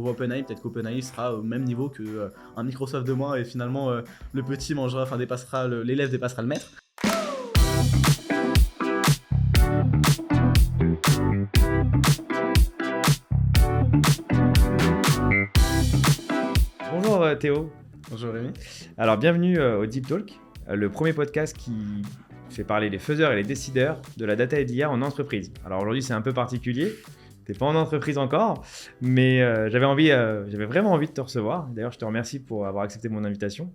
on voit OpenAI, peut-être qu'OpenAI sera au même niveau qu'un Microsoft de moins et finalement le petit mangera, enfin dépassera, l'élève dépassera le maître. Bonjour Théo. Bonjour Rémi. Alors bienvenue au Deep Talk, le premier podcast qui fait parler les faiseurs et les décideurs de la data et de l'IA en entreprise. Alors aujourd'hui c'est un peu particulier, t'es pas en entreprise encore, mais j'avais vraiment envie de te recevoir. D'ailleurs je te remercie pour avoir accepté mon invitation,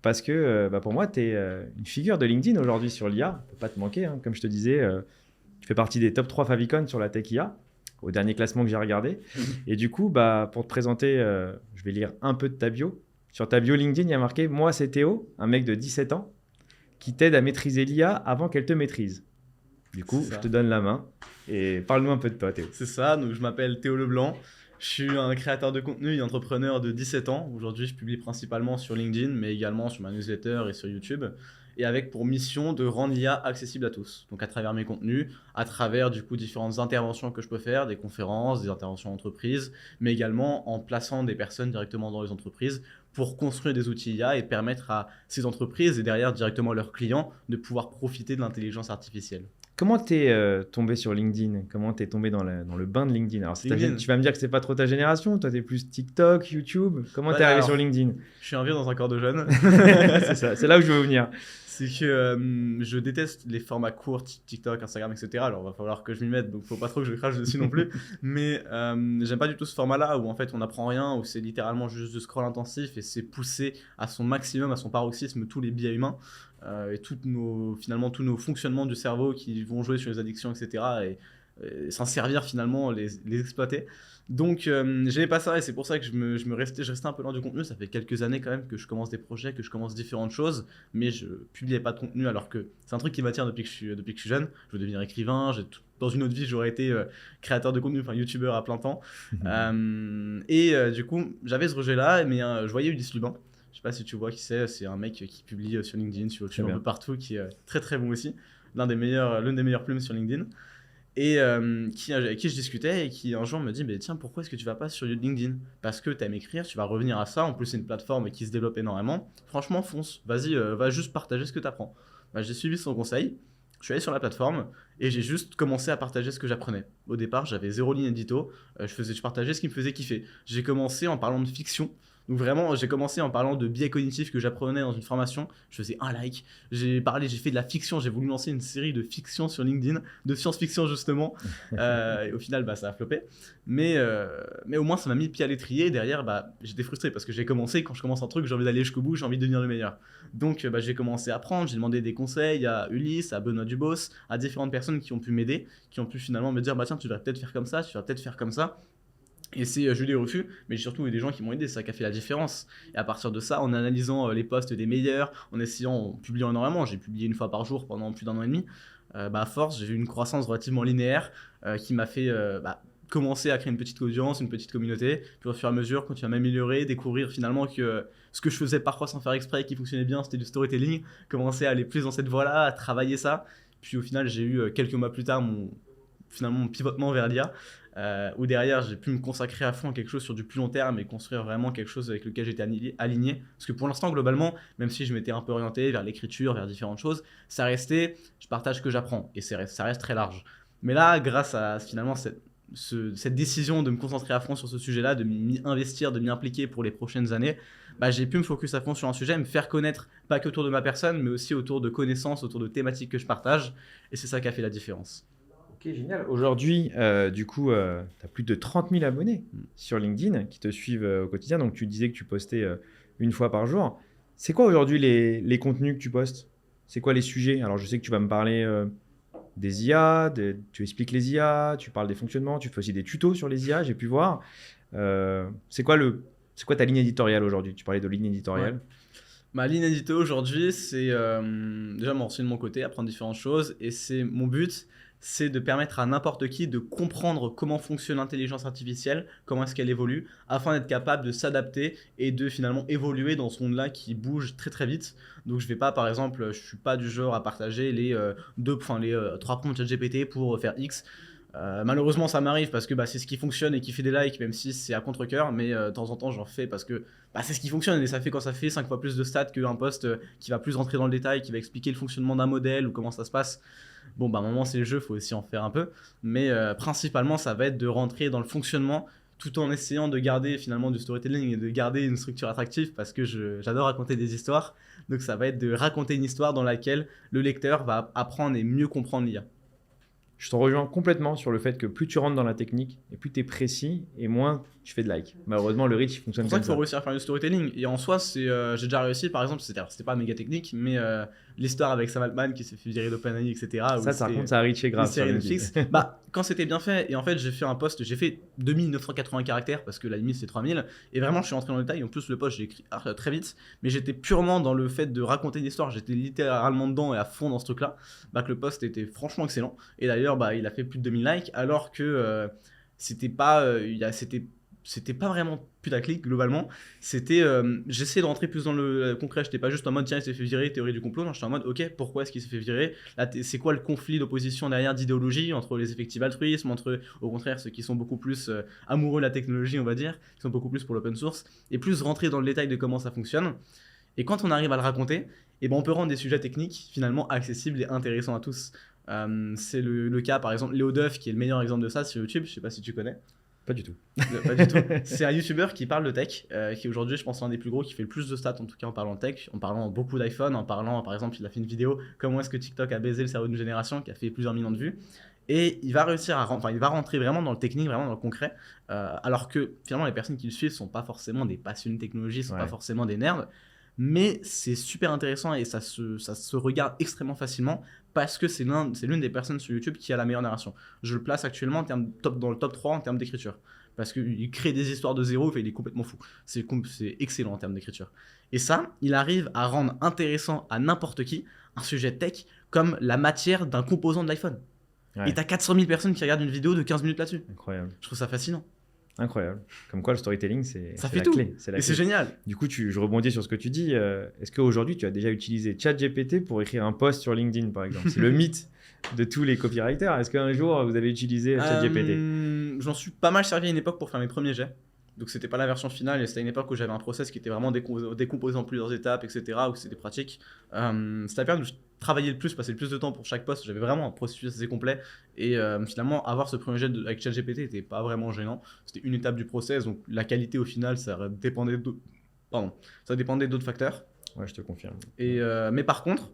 parce que pour moi tu es une figure de LinkedIn aujourd'hui sur l'IA, peut pas te manquer, hein. Comme je te disais, tu fais partie des top 3 favicon sur la tech IA, au dernier classement que j'ai regardé. Et du coup, pour te présenter, je vais lire un peu de ta bio. Sur ta bio LinkedIn, il y a marqué « Moi, c'est Théo, un mec de 17 ans, qui t'aide à maîtriser l'IA avant qu'elle te maîtrise ». Du coup, je te donne la main et parle-nous un peu de toi, Théo. C'est ça, donc je m'appelle Théo Leblanc. Je suis un créateur de contenu et entrepreneur de 17 ans. Aujourd'hui, je publie principalement sur LinkedIn, mais également sur ma newsletter et sur YouTube. Et avec pour mission de rendre l'IA accessible à tous. Donc à travers mes contenus, à travers du coup différentes interventions que je peux faire, des conférences, des interventions en entreprise, mais également en plaçant des personnes directement dans les entreprises pour construire des outils IA et permettre à ces entreprises et derrière directement leurs clients de pouvoir profiter de l'intelligence artificielle. Comment t'es tombé sur LinkedIn? Comment t'es tombé dans le bain de LinkedIn? Alors, tu vas me dire que c'est pas trop ta génération. Toi, t'es plus TikTok, YouTube. Comment t'es arrivé sur LinkedIn? Je suis un vieux dans un corps de jeune. C'est ça, c'est là où je veux venir. C'est que je déteste les formats courts, TikTok, Instagram, etc. Alors, il va falloir que je m'y mette, donc faut pas trop que je crache dessus non plus. Mais j'aime pas du tout ce format-là où en fait on n'apprend rien, où c'est littéralement juste du scroll intensif et c'est poussé à son maximum, à son paroxysme, tous les biais humains et finalement tous nos fonctionnements du cerveau qui vont jouer sur les addictions, etc. Et s'en servir finalement, les exploiter. Donc j'aimais pas ça et c'est pour ça que je restais un peu loin du contenu. Ça fait quelques années quand même que je commence des projets, que je commence différentes choses, mais je publiais pas de contenu alors que c'est un truc qui m'attire depuis que je suis jeune. Je veux devenir écrivain, dans une autre vie j'aurais été créateur de contenu, enfin youtubeur à plein temps. Du coup j'avais ce rejet là, mais je voyais Ulysse Lubin. Je sais pas si tu vois qui c'est un mec qui publie sur LinkedIn, sur YouTube, un peu partout, qui est très très bon aussi. L'une des meilleures plumes sur LinkedIn. Et avec qui je discutais et qui un jour me dit tiens, pourquoi est-ce que tu vas pas sur LinkedIn? Parce que tu aimes écrire, tu vas revenir à ça, en plus c'est une plateforme qui se développe énormément, franchement fonce, vas-y, va juste partager ce que tu apprends. J'ai suivi son conseil, je suis allé sur la plateforme et j'ai juste commencé à partager ce que j'apprenais. Au départ j'avais 0 ligne édito, je partageais ce qui me faisait kiffer. J'ai commencé en parlant de fiction. Donc vraiment, j'ai commencé en parlant de biais cognitifs que j'apprenais dans une formation. Je faisais un like. J'ai fait de la fiction. J'ai voulu lancer une série de fiction sur LinkedIn, de science-fiction justement. Et au final, ça a floppé. Mais au moins, ça m'a mis le pied à l'étrier. Et derrière, j'étais frustré parce que j'ai commencé. Quand je commence un truc, j'ai envie d'aller jusqu'au bout. J'ai envie de devenir le meilleur. Donc, j'ai commencé à apprendre. J'ai demandé des conseils à Ulysse, à Benoît Dubos, à différentes personnes qui ont pu m'aider, qui ont pu finalement me dire tiens, tu devrais peut-être faire comme ça, tu vas peut-être faire comme ça. Et j'ai eu des refus, mais j'ai surtout eu des gens qui m'ont aidé, c'est ça qui a fait la différence. Et à partir de ça, en analysant les posts des meilleurs, en publiant énormément, j'ai publié une fois par jour pendant plus d'1 an et demi, à force, j'ai eu une croissance relativement linéaire qui m'a fait commencer à créer une petite audience, une petite communauté, puis au fur et à mesure, continuer à m'améliorer, découvrir finalement que ce que je faisais parfois sans faire exprès et qui fonctionnait bien, c'était du storytelling, commencer à aller plus dans cette voie-là, à travailler ça. Puis au final, j'ai eu quelques mois plus tard mon pivotement vers l'IA, où derrière j'ai pu me consacrer à fond à quelque chose sur du plus long terme et construire vraiment quelque chose avec lequel j'étais aligné. Parce que pour l'instant, globalement, même si je m'étais un peu orienté vers l'écriture, vers différentes choses, ça restait, je partage ce que j'apprends et ça reste très large. Mais là, grâce à finalement cette décision de me concentrer à fond sur ce sujet-là, de m'y investir, de m'y impliquer pour les prochaines années, j'ai pu me focus à fond sur un sujet, me faire connaître, pas que autour de ma personne, mais aussi autour de connaissances, autour de thématiques que je partage. Et c'est ça qui a fait la différence. Ok, génial. Aujourd'hui, du coup, tu as plus de 30 000 abonnés sur LinkedIn qui te suivent au quotidien. Donc, tu disais que tu postais une fois par jour. C'est quoi aujourd'hui les contenus que tu postes? C'est quoi les sujets? Alors, je sais que tu vas me parler des IA, tu expliques les IA, tu parles des fonctionnements, tu fais aussi des tutos sur les IA, j'ai pu voir. C'est quoi ta ligne éditoriale aujourd'hui? Tu parlais de ligne éditoriale. Ouais. Ma ligne édito aujourd'hui, c'est déjà me renseigner de mon côté, apprendre différentes choses. Et mon but, c'est de permettre à n'importe qui de comprendre comment fonctionne l'intelligence artificielle, comment est-ce qu'elle évolue, afin d'être capable de s'adapter et de finalement évoluer dans ce monde-là qui bouge très très vite. Donc je vais pas, par exemple, je suis pas du genre à partager les 3 prompts ChatGPT pour faire X. Malheureusement, ça m'arrive parce que c'est ce qui fonctionne et qui fait des likes, même si c'est à contre-cœur, mais de temps en temps, j'en fais parce que c'est ce qui fonctionne et ça fait quand ça fait 5 fois plus de stats qu'un post qui va plus rentrer dans le détail, qui va expliquer le fonctionnement d'un modèle ou comment ça se passe. Bon, à un moment, c'est le jeu, faut aussi en faire un peu, mais principalement, ça va être de rentrer dans le fonctionnement tout en essayant de garder finalement du storytelling et de garder une structure attractive parce que j'adore raconter des histoires. Donc, ça va être de raconter une histoire dans laquelle le lecteur va apprendre et mieux comprendre l'IA. Je te rejoins complètement sur le fait que plus tu rentres dans la technique et plus tu es précis et moins tu fais de like. Malheureusement, le reach il fonctionne C'est pour ça comme qu'il faut ça. réussir à faire du storytelling. Et en soi, j'ai déjà réussi, par exemple, c'était pas méga technique, mais l'histoire avec Sam Altman qui s'est fait virer d'OpenAI, etc. Ça, par contre, ça a reaché grave. Une série Netflix. Quand c'était bien fait, et en fait, j'ai fait un post, j'ai fait 2980 caractères parce que la limite c'est 3000. Et vraiment, je suis rentré dans le détail. En plus, le post, j'ai écrit très vite, mais j'étais purement dans le fait de raconter une histoire. J'étais littéralement dedans et à fond dans ce truc-là. Que le post était franchement excellent. Et d'ailleurs, il a fait plus de 2000 likes, alors que c'était pas vraiment putaclic globalement. C'était j'essayais de rentrer plus dans le concret. J'étais pas juste en mode tiens il s'est fait virer, théorie du complot. Non, j'étais en mode ok, pourquoi est-ce qu'il s'est fait virer là, c'est quoi le conflit d'opposition derrière, d'idéologie entre les effectifs altruisme, entre au contraire ceux qui sont beaucoup plus amoureux de la technologie, on va dire, qui sont beaucoup plus pour l'open source, et plus rentrer dans le détail de comment ça fonctionne. Et quand on arrive à le raconter, on peut rendre des sujets techniques finalement accessibles et intéressants à tous. C'est le cas par exemple Léo Duff qui est le meilleur exemple de ça sur YouTube. Je sais pas si tu connais. Pas du tout. Pas du tout. C'est un YouTuber qui parle de tech, qui est aujourd'hui, je pense, l'un des plus gros, qui fait le plus de stats, en tout cas en parlant de tech, en parlant beaucoup d'iPhone, en parlant, par exemple, il a fait une vidéo comment est-ce que TikTok a baisé le cerveau d'une génération, qui a fait plusieurs millions de vues. Et il va réussir il va rentrer vraiment dans le technique, vraiment dans le concret, alors que finalement les personnes qui le suivent sont pas forcément des passionnés de technologie, sont pas forcément des nerds, mais c'est super intéressant et ça se regarde extrêmement facilement parce que c'est l'une des personnes sur YouTube qui a la meilleure narration. Je le place actuellement dans le top 3 en termes d'écriture. Parce qu'il crée des histoires de zéro, il est complètement fou. C'est excellent en termes d'écriture. Et ça, il arrive à rendre intéressant à n'importe qui un sujet tech comme la matière d'un composant de l'iPhone. Ouais. Et t'as 400 000 personnes qui regardent une vidéo de 15 minutes là-dessus. Incroyable. Je trouve ça fascinant. Incroyable. Comme quoi, le storytelling, c'est la clé. Et c'est génial. Du coup, je rebondis sur ce que tu dis. Est-ce qu'aujourd'hui, tu as déjà utilisé ChatGPT pour écrire un post sur LinkedIn, par exemple? C'est le mythe de tous les copywriters. Est-ce qu'un jour, vous avez utilisé ChatGPT? J'en suis pas mal servi à une époque pour faire mes premiers jets. Donc, c'était pas la version finale. Et c'était une époque où j'avais un process qui était vraiment décomposé en plusieurs étapes, etc. Où c'était pratique. C'était la période où je travaillais le plus, passais le plus de temps pour chaque post. J'avais vraiment un processus assez complet. Et finalement, avoir ce premier jet avec ChatGPT n'était pas vraiment gênant. C'était une étape du process. Donc, la qualité, au final, ça dépendait d'autres facteurs. Ouais, je te confirme. Et, mais par contre,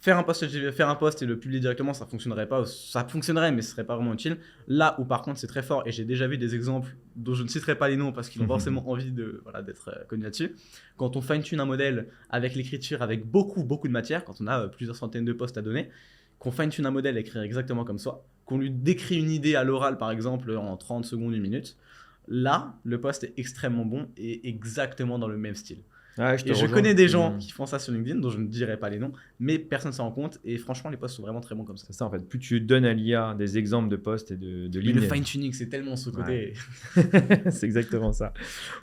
faire un post et le publier directement, ça fonctionnerait pas. Ça fonctionnerait, mais ce serait pas vraiment utile. Là où par contre c'est très fort, et j'ai déjà vu des exemples dont je ne citerai pas les noms parce qu'ils ont forcément envie d'être connus là-dessus. Quand on fine-tune un modèle avec l'écriture, avec beaucoup de matière, quand on a plusieurs centaines de posts à donner, qu'on fine-tune un modèle à écrire exactement comme ça, qu'on lui décrit une idée à l'oral par exemple en 30 secondes, 1 minute, là le post est extrêmement bon et exactement dans le même style. Ouais, je connais des gens qui font ça sur LinkedIn, dont je ne dirai pas les noms, mais personne ne s'en rend compte. Et franchement, les posts sont vraiment très bons comme ça. C'est ça en fait. Plus tu donnes à l'IA des exemples de posts et de lignes. Mais le fine-tuning, c'est tellement ce côté. Ouais. C'est exactement ça.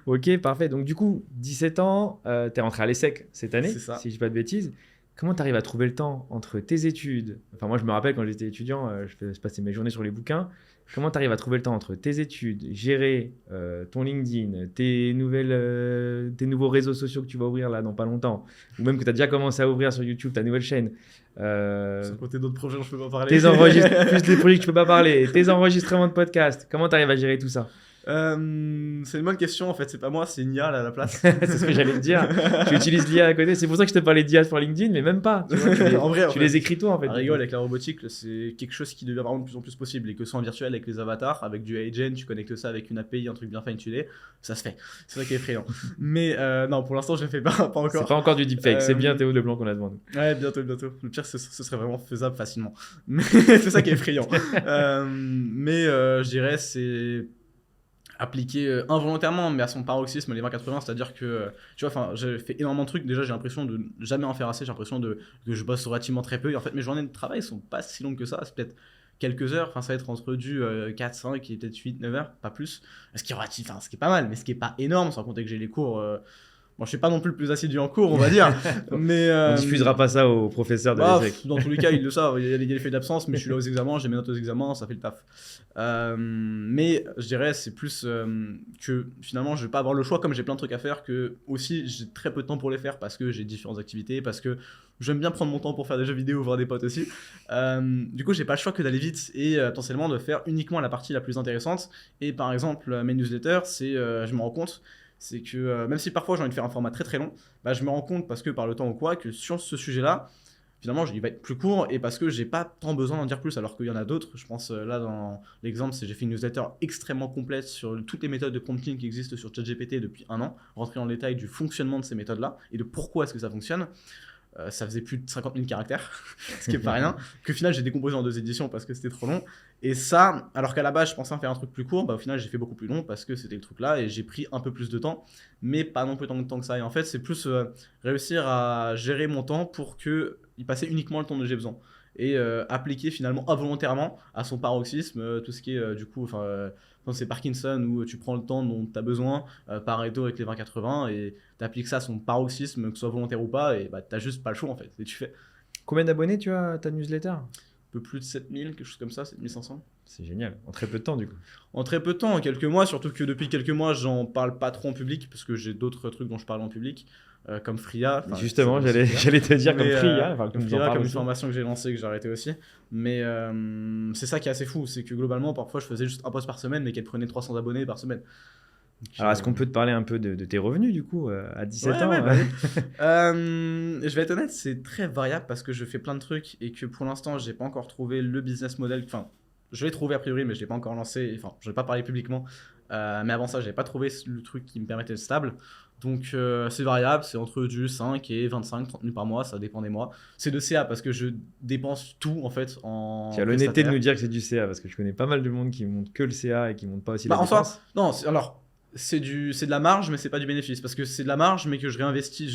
Ok, parfait. Donc du coup, 17 ans, tu es rentré à l'ESSEC cette année, si je ne dis pas de bêtises. Comment tu arrives à trouver le temps entre tes études? Enfin, moi, je me rappelle quand j'étais étudiant, je passais mes journées sur les bouquins. Comment tu arrives à trouver le temps entre tes études, gérer ton LinkedIn, tes nouveaux réseaux sociaux que tu vas ouvrir là dans pas longtemps, ou même que tu as déjà commencé à ouvrir sur YouTube ta nouvelle chaîne. Sans côté d'autres projets dont je peux pas parler. Plus les projets que tu peux pas parler, tes enregistrements de podcast. Comment tu arrives à gérer tout ça? C'est une bonne question en fait, c'est pas moi, c'est une IA là, à la place. C'est ce que j'allais te dire. Tu utilises l'IA à côté, c'est pour ça que je te parlais d'IA sur LinkedIn, mais même pas. Tu vois, tu les écris toi en fait. On rigole, avec la robotique, c'est quelque chose qui devient vraiment de plus en plus possible et que ce soit en virtuel avec les avatars, avec du agent, tu connectes ça avec une API, un truc bien fine-tuné, ça se fait. C'est ça qui est effrayant. Mais non, pour l'instant je ne fais pas encore. C'est pas encore du deepfake, c'est bien Théo Leblanc qu'on a devant nous. Ouais, bientôt. Le pire, ce serait vraiment faisable facilement. Mais c'est ça qui est effrayant. Mais je dirais c'est appliqué involontairement mais à son paroxysme les 20-80, c'est-à-dire que tu vois, j'ai fait énormément de trucs, déjà j'ai l'impression de jamais en faire assez, j'ai l'impression que je bosse relativement très peu et en fait mes journées de travail sont pas si longues que ça, c'est peut-être quelques heures, ça va être entre du 4-5 et peut-être 8-9 heures, pas plus, ce qui est pas mal mais ce qui est pas énorme, sans compter que j'ai les cours Bon, je suis pas non plus le plus assidu en cours, on va dire, mais On diffusera pas ça aux professeurs de bah, l'ESSEC. dans tous les cas, ils le savent. Il y a des effets d'absence, mais je suis là aux examens, j'ai mes notes aux examens, ça fait le taf. Mais je dirais, c'est plus que finalement, je vais pas avoir le choix, comme j'ai plein de trucs à faire, que aussi j'ai très peu de temps pour les faire parce que j'ai différentes activités, parce que j'aime bien prendre mon temps pour faire des jeux vidéo, voir des potes aussi. Du coup, j'ai pas le choix que d'aller vite et potentiellement de faire uniquement la partie la plus intéressante. Et par exemple, mes newsletters, je me rends compte. C'est que même si parfois j'ai envie de faire un format très très long, bah, je me rends compte parce que par le temps ou quoi que sur ce sujet-là, finalement il va être plus court et parce que j'ai pas tant besoin d'en dire plus alors qu'il y en a d'autres. Je pense là dans l'exemple, c'est j'ai fait une newsletter extrêmement complète sur toutes les méthodes de prompting qui existent sur ChatGPT depuis 1 an, rentrer en détail du fonctionnement de ces méthodes-là et de pourquoi est-ce que ça fonctionne. Ça faisait plus de 50 000 caractères, ce qui est pas rien, qu'au final j'ai décomposé en 2 éditions parce que c'était trop long. Et ça, alors qu'à la base je pensais faire un truc plus court, bah, au final j'ai fait beaucoup plus long parce que c'était le truc là et j'ai pris un peu plus de temps, mais pas non plus tant de temps que ça. Et en fait, c'est plus réussir à gérer mon temps pour y passer uniquement le temps dont j'ai besoin. Et appliquer finalement involontairement à son paroxysme tout ce qui est du coup, quand c'est Parkinson où tu prends le temps dont tu as besoin, Pareto avec les 20-80, et tu appliques ça à son paroxysme, que ce soit volontaire ou pas, et bah, tu n'as juste pas le choix en fait. Et tu fais Combien d'abonnés tu as à ta newsletter? un peu plus de 7000, quelque chose comme ça, 7500. C'est génial, en très peu de temps du coup. En très peu de temps, en quelques mois, surtout que depuis quelques mois, j'en parle pas trop en public, parce que j'ai d'autres trucs dont je parle en public, comme Free.IA. Justement, c'est j'allais te dire comme Mais, Free.IA, enfin, comme Free.IA, comme une aussi. formation que j'ai lancée, que j'ai arrêtée aussi. Mais c'est ça qui est assez fou, c'est que globalement, parfois, je faisais juste un post par semaine, mais qu'elle prenait 300 abonnés par semaine. Donc, Alors, est-ce qu'on peut te parler un peu de tes revenus du coup à 17 ans ouais, bah oui. Je vais être honnête, c'est très variable parce que je fais plein de trucs et que pour l'instant, j'ai pas encore trouvé le business model. Enfin, je l'ai trouvé a priori, mais je l'ai pas encore lancé. Enfin, je vais pas parler publiquement. Mais avant ça, j'avais pas trouvé le truc qui me permettait d'être stable. Donc, c'est variable, c'est entre du 5 et 25-30 000 par mois, ça dépend des mois. C'est de CA parce que je dépense tout en fait en. Tu as l'honnêteté de prestataire. nous dire que c'est du CA parce que je connais pas mal de monde qui monte que le CA et qui monte pas aussi la Bah, enfin, dépense. non, alors. C'est de la marge, mais c'est pas du bénéfice. Parce que c'est de la marge, mais que je réinvestis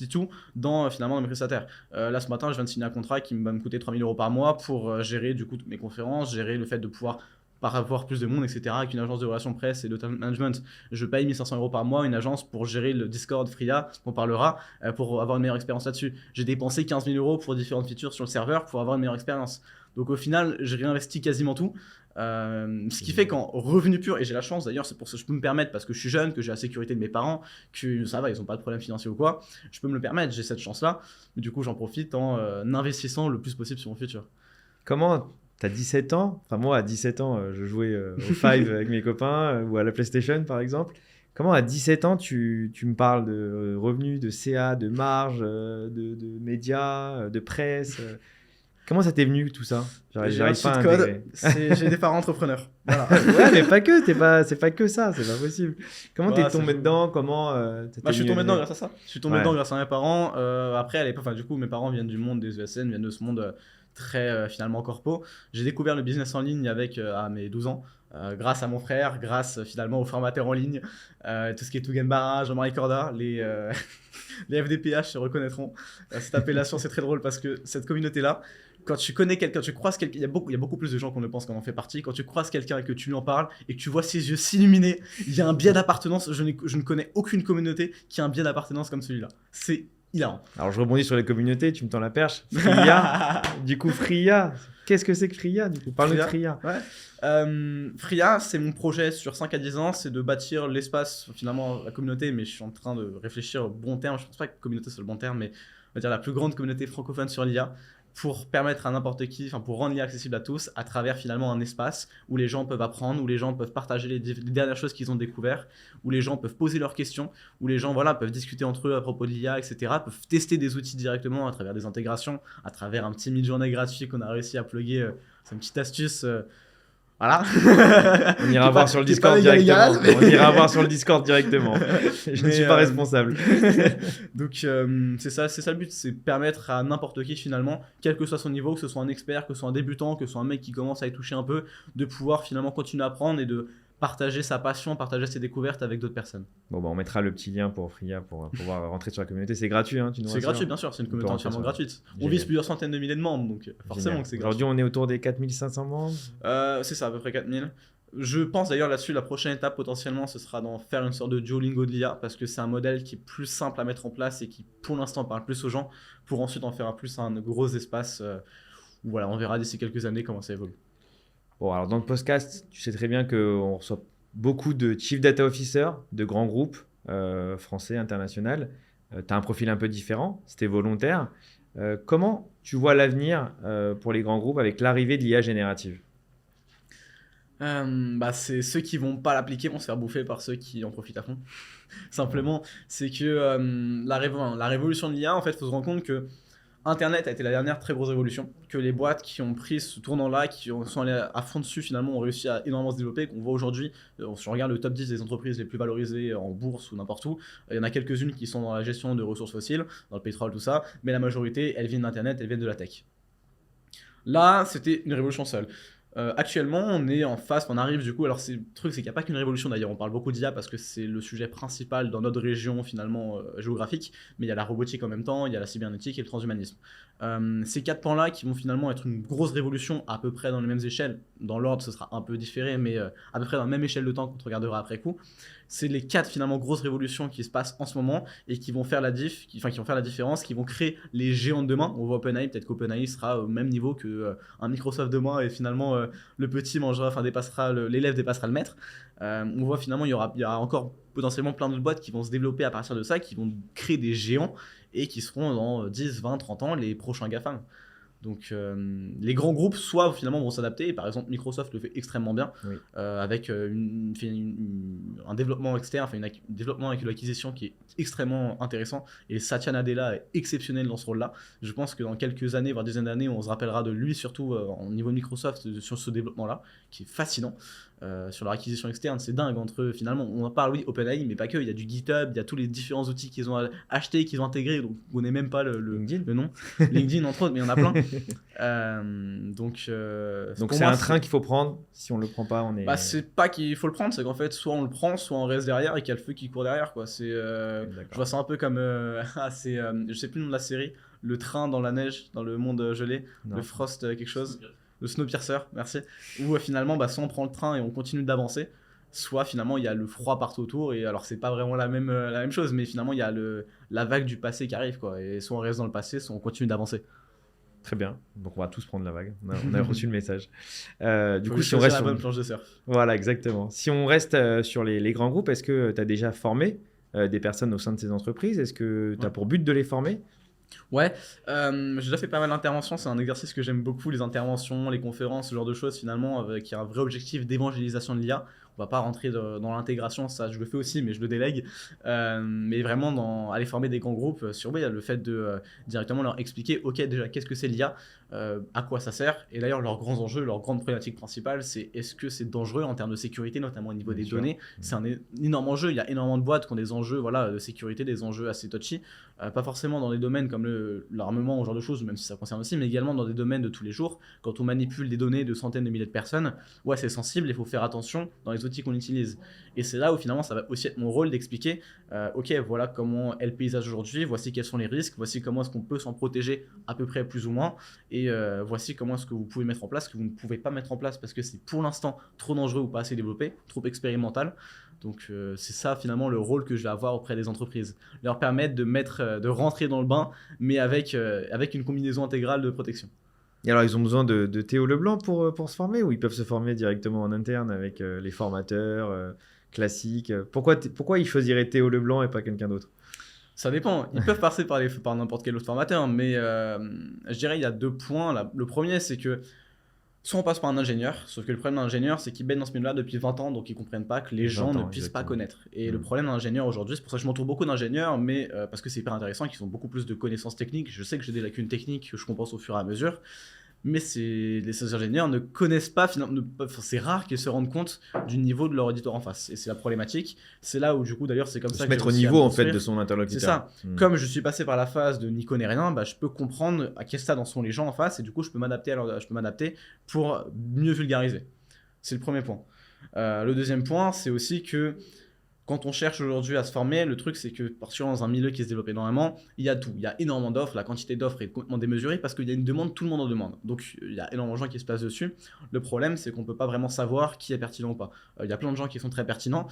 tout finalement dans mes prestataires. Là, ce matin, je viens de signer un contrat qui va me coûter 3 000 euros par mois pour gérer du coup toutes mes conférences, gérer le fait de pouvoir par avoir plus de monde, etc. Avec une agence de relations presse et de talent management, je paye 1500 euros par mois, une agence pour gérer le Discord Free.IA, on parlera, pour avoir une meilleure expérience là-dessus. J'ai dépensé 15 000 euros pour différentes features sur le serveur pour avoir une meilleure expérience. Donc au final, j'ai réinvesti quasiment tout. Ce qui fait qu'en revenu pur, et j'ai la chance d'ailleurs, c'est pour ça que je peux me permettre, parce que je suis jeune, que j'ai la sécurité de mes parents, que ça va, ils n'ont pas de problème financier ou quoi, je peux me le permettre, j'ai cette chance-là, mais du coup j'en profite en investissant le plus possible sur mon futur. Comment t'as 17 ans? Enfin, moi à 17 ans, je jouais au Five avec mes copains ou à la PlayStation par exemple. Comment à 17 ans tu me parles de revenus, de CA, de marge, de médias, de presse Comment ça t'est venu tout ça? J'ai un cheat code, j'ai des parents entrepreneurs. Voilà. Ouais, mais pas que, c'est pas que ça, c'est pas possible. Comment t'es tombé dedans? Comment je suis tombé dedans grâce à ça. Je suis tombé dedans grâce à mes parents. Après, à l'époque, du coup, mes parents viennent du monde des ESN, viennent de ce monde très finalement corpo. J'ai découvert le business en ligne à mes 12 ans. Grâce à mon frère, grâce finalement aux formateurs en ligne, tout ce qui est Tougan Barra, Jean-Marie Corda, les FDPH se reconnaîtront. Cette appellation, c'est très drôle parce que cette communauté-là, quand tu connais quelqu'un, tu croises quelqu'un, il y a beaucoup plus de gens qu'on ne pense qu'on en fait partie. Quand tu croises quelqu'un et que tu lui en parles et que tu vois ses yeux s'illuminer, il y a un biais d'appartenance. Je ne connais aucune communauté qui a un biais d'appartenance comme celui-là. C'est hilarant. Alors je rebondis sur les communautés, tu me tends la perche. Free.IA, du coup Free.IA, qu'est-ce que c'est que Free.IA du coup? Parle de Free.IA. Ouais. Free.IA, c'est mon projet sur 5 à 10 ans, c'est de bâtir l'espace, finalement la communauté, mais je suis en train de réfléchir au bon terme, je pense pas que communauté c'est le bon terme, mais on va dire la plus grande communauté francophone sur l'IA, pour permettre à n'importe qui, enfin pour rendre l'IA accessible à tous à travers finalement un espace où les gens peuvent apprendre, où les gens peuvent partager les dernières choses qu'ils ont découvert, où les gens peuvent poser leurs questions, où les gens peuvent discuter entre eux à propos de l'IA, etc., peuvent tester des outils directement à travers des intégrations, à travers un petit mid-journée gratuit qu'on a réussi à plugger, c'est une petite astuce. Voilà. On ira voir sur le Discord directement. On ira voir sur le Discord directement. Je ne suis pas responsable. Donc c'est ça le but, c'est permettre à n'importe qui finalement, quel que soit son niveau, que ce soit un expert, que ce soit un débutant, que ce soit un mec qui commence à y toucher un peu, de pouvoir finalement continuer à apprendre et de partager sa passion, partager ses découvertes avec d'autres personnes. Bon, on mettra le petit lien pour Free.IA pour pouvoir rentrer sur la communauté. C'est gratuit, hein, tu nous C'est gratuit, bien sûr, c'est une communauté entièrement gratuite. On vise plusieurs centaines de milliers de membres, donc forcément que c'est gratuit. Aujourd'hui, on est autour des 4500 membres. C'est ça, à peu près 4000. Je pense d'ailleurs là-dessus, la prochaine étape potentiellement, ce sera d'en faire une sorte de Duolingo de l'IA, parce que c'est un modèle qui est plus simple à mettre en place et qui pour l'instant parle plus aux gens, pour ensuite en faire un gros espace où voilà, on verra d'ici quelques années comment ça évolue. Bon, alors dans le podcast, tu sais très bien qu'on reçoit beaucoup de Chief Data Officer de grands groupes français, internationaux. Tu as un profil un peu différent, c'était volontaire. Comment tu vois l'avenir pour les grands groupes avec l'arrivée de l'IA générative? Bah, c'est ceux qui vont pas l'appliquer vont se faire bouffer par ceux qui en profitent à fond. Simplement, c'est que la révolution de l'IA, en fait, il faut se rendre compte que Internet a été la dernière très grosse révolution, que les boîtes qui ont pris ce tournant-là, sont allées à fond dessus finalement, ont réussi à énormément se développer, qu'on voit aujourd'hui, si on regarde le top 10 des entreprises les plus valorisées en bourse ou n'importe où, il y en a quelques-unes qui sont dans la gestion de ressources fossiles, dans le pétrole, tout ça, mais la majorité, elles viennent d'Internet, elles viennent de la tech. Là, c'était une révolution seule. Actuellement, on est en phase, on arrive du coup. Alors, le truc, c'est qu'il n'y a pas qu'une révolution d'ailleurs. On parle beaucoup d'IA parce que c'est le sujet principal dans notre région finalement géographique. Mais il y a la robotique en même temps, il y a la cybernétique et le transhumanisme. Ces 4 pans-là qui vont finalement être une grosse révolution à peu près dans les mêmes échelles. Dans l'ordre, ce sera un peu différé, mais à peu près dans la même échelle de temps qu'on regardera après coup. C'est les 4 finalement grosses révolutions qui se passent en ce moment et qui vont faire la qui vont faire la différence, qui vont créer les géants de demain. On voit OpenAI, peut-être qu'OpenAI sera au même niveau que un Microsoft demain et finalement le petit mangera, enfin dépassera l'élève dépassera le maître. On voit finalement il y aura encore potentiellement plein d'autres boîtes qui vont se développer à partir de ça, qui vont créer des géants et qui seront dans 10, 20, 30 ans les prochains GAFAM. Donc les grands groupes soit finalement vont s'adapter, par exemple Microsoft le fait extrêmement bien, Oui. avec un développement externe, enfin un développement avec l'acquisition qui est extrêmement intéressant, et Satya Nadella est exceptionnel dans ce rôle-là. Je pense que dans quelques années, voire dizaines d'années, on se rappellera de lui surtout au niveau de Microsoft sur ce développement-là, qui est fascinant. Sur leur acquisition externe, c'est dingue entre eux. Finalement, on en parle, oui, OpenAI, mais pas que. Il y a du GitHub, il y a tous les différents outils qu'ils ont achetés, qu'ils ont intégrés, donc on n'est même pas LinkedIn. le nom. LinkedIn, entre autres, mais il y en a plein. Donc c'est un train qu'il faut prendre. Si on le prend pas, on est. Bah, c'est pas qu'il faut le prendre, c'est qu'en fait, soit on le prend, soit on reste derrière et qu'il y a le feu qui court derrière, quoi. Je vois ça un peu comme. Je sais plus le nom de la série, le train dans la neige, dans le monde gelé, Non. le Frost quelque chose. Le Snowpiercer, merci. Où finalement, bah, soit on prend le train et on continue d'avancer, soit finalement il y a le froid partout autour. Et alors, c'est pas vraiment la même chose, mais finalement, il y a la vague du passé qui arrive, quoi. Et soit on reste dans le passé, soit on continue d'avancer. Très bien. Donc on va tous prendre la vague. On a reçu le message. Du Faut coup, juste si on reste la sur... bonne planche de surf. Voilà, exactement. Si on reste sur les grands groupes, est-ce que tu as déjà formé des personnes au sein de ces entreprises? Est-ce que tu as pour but de les former? Ouais, j'ai déjà fait pas mal d'interventions, c'est un exercice que j'aime beaucoup, les interventions, les conférences, ce genre de choses finalement, avec un vrai objectif d'évangélisation de l'IA. On va pas rentrer dans l'intégration, ça je le fais aussi, mais je le délègue. Mais vraiment, aller former des grands groupes sur le fait de directement leur expliquer, ok, déjà, qu'est-ce que c'est l'IA, à quoi ça sert, et d'ailleurs leurs grands enjeux, leur grande problématique principale, c'est est-ce que c'est dangereux en termes de sécurité, notamment au niveau des données. C'est un énorme enjeu, il y a énormément de boîtes qui ont des enjeux de sécurité, des enjeux assez touchy, pas forcément dans des domaines comme l'armement ou ce genre de choses, même si ça concerne aussi, mais également dans des domaines de tous les jours. Quand on manipule des données de centaines de milliers de personnes, ouais, c'est sensible, il faut faire attention dans les outils qu'on utilise. Et c'est là où finalement ça va aussi être mon rôle d'expliquer, ok, voilà comment est le paysage aujourd'hui, voici quels sont les risques, voici comment est-ce qu'on peut s'en protéger à peu près plus ou moins, et voici comment est-ce que vous pouvez mettre en place, que vous ne pouvez pas mettre en place parce que c'est pour l'instant trop dangereux ou pas assez développé, trop expérimental. Donc c'est ça finalement le rôle que je vais avoir auprès des entreprises, leur permettre de rentrer dans le bain, mais avec une combinaison intégrale de protection. Et alors, ils ont besoin de Théo Leblanc pour se former, ou ils peuvent se former directement en interne avec les formateurs classiques? Pourquoi ils choisiraient Théo Leblanc et pas quelqu'un d'autre? Ça dépend, ils peuvent passer par n'importe quel autre formateur, mais je dirais il y a 2 points. Le premier, c'est que soit on passe par un ingénieur, sauf que le problème d'un ingénieur, c'est qu'ils baignent dans ce milieu-là depuis 20 ans, donc ils comprennent pas que les gens ne puissent pas connaître. Et le problème d'un ingénieur aujourd'hui, c'est pour ça que je m'entoure beaucoup d'ingénieurs, mais parce que c'est hyper intéressant, qu'ils ont beaucoup plus de connaissances techniques. Je sais que j'ai des lacunes techniques que je compense au fur et à mesure, mais les ingénieurs ne connaissent pas, c'est rare qu'ils se rendent compte du niveau de leur auditoire en face. Et c'est la problématique. C'est là où, du coup, d'ailleurs, c'est comme ça que se mettre au niveau en fait de son interlocuteur. C'est ça. Comme je suis passé par la phase de n'y connais rien, je peux comprendre à quel stade en sont les gens en face, et du coup, je peux m'adapter pour mieux vulgariser. C'est le premier point. Le deuxième point, c'est aussi que quand on cherche aujourd'hui à se former, le truc c'est que particulièrement dans un milieu qui se développe énormément, il y a tout. Il y a énormément d'offres, la quantité d'offres est complètement démesurée parce qu'il y a une demande, tout le monde en demande. Donc il y a énormément de gens qui se placent dessus. Le problème c'est qu'on ne peut pas vraiment savoir qui est pertinent ou pas. Il y a plein de gens qui sont très pertinents.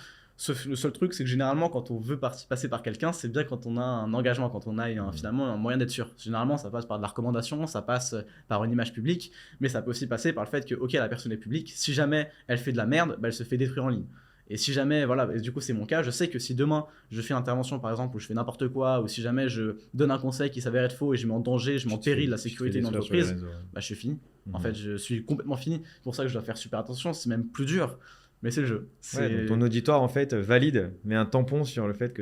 Le seul truc c'est que généralement quand on veut passer par quelqu'un, c'est bien quand on a un engagement, quand on a finalement un moyen d'être sûr. Généralement ça passe par de la recommandation, ça passe par une image publique, mais ça peut aussi passer par le fait que ok la personne est publique, si jamais elle fait de la merde, bah, elle se fait détruire en ligne. Et si jamais, voilà, et du coup c'est mon cas, je sais que si demain je fais une intervention par exemple où je fais n'importe quoi, ou si jamais je donne un conseil qui s'avère être faux et je mets en danger, je mets en péril la sécurité d'une entreprise, bah je suis fini. En fait, je suis complètement fini. C'est pour ça que je dois faire super attention, c'est même plus dur. Mais c'est le jeu. Ouais, donc ton auditoire en fait valide, met un tampon sur le fait que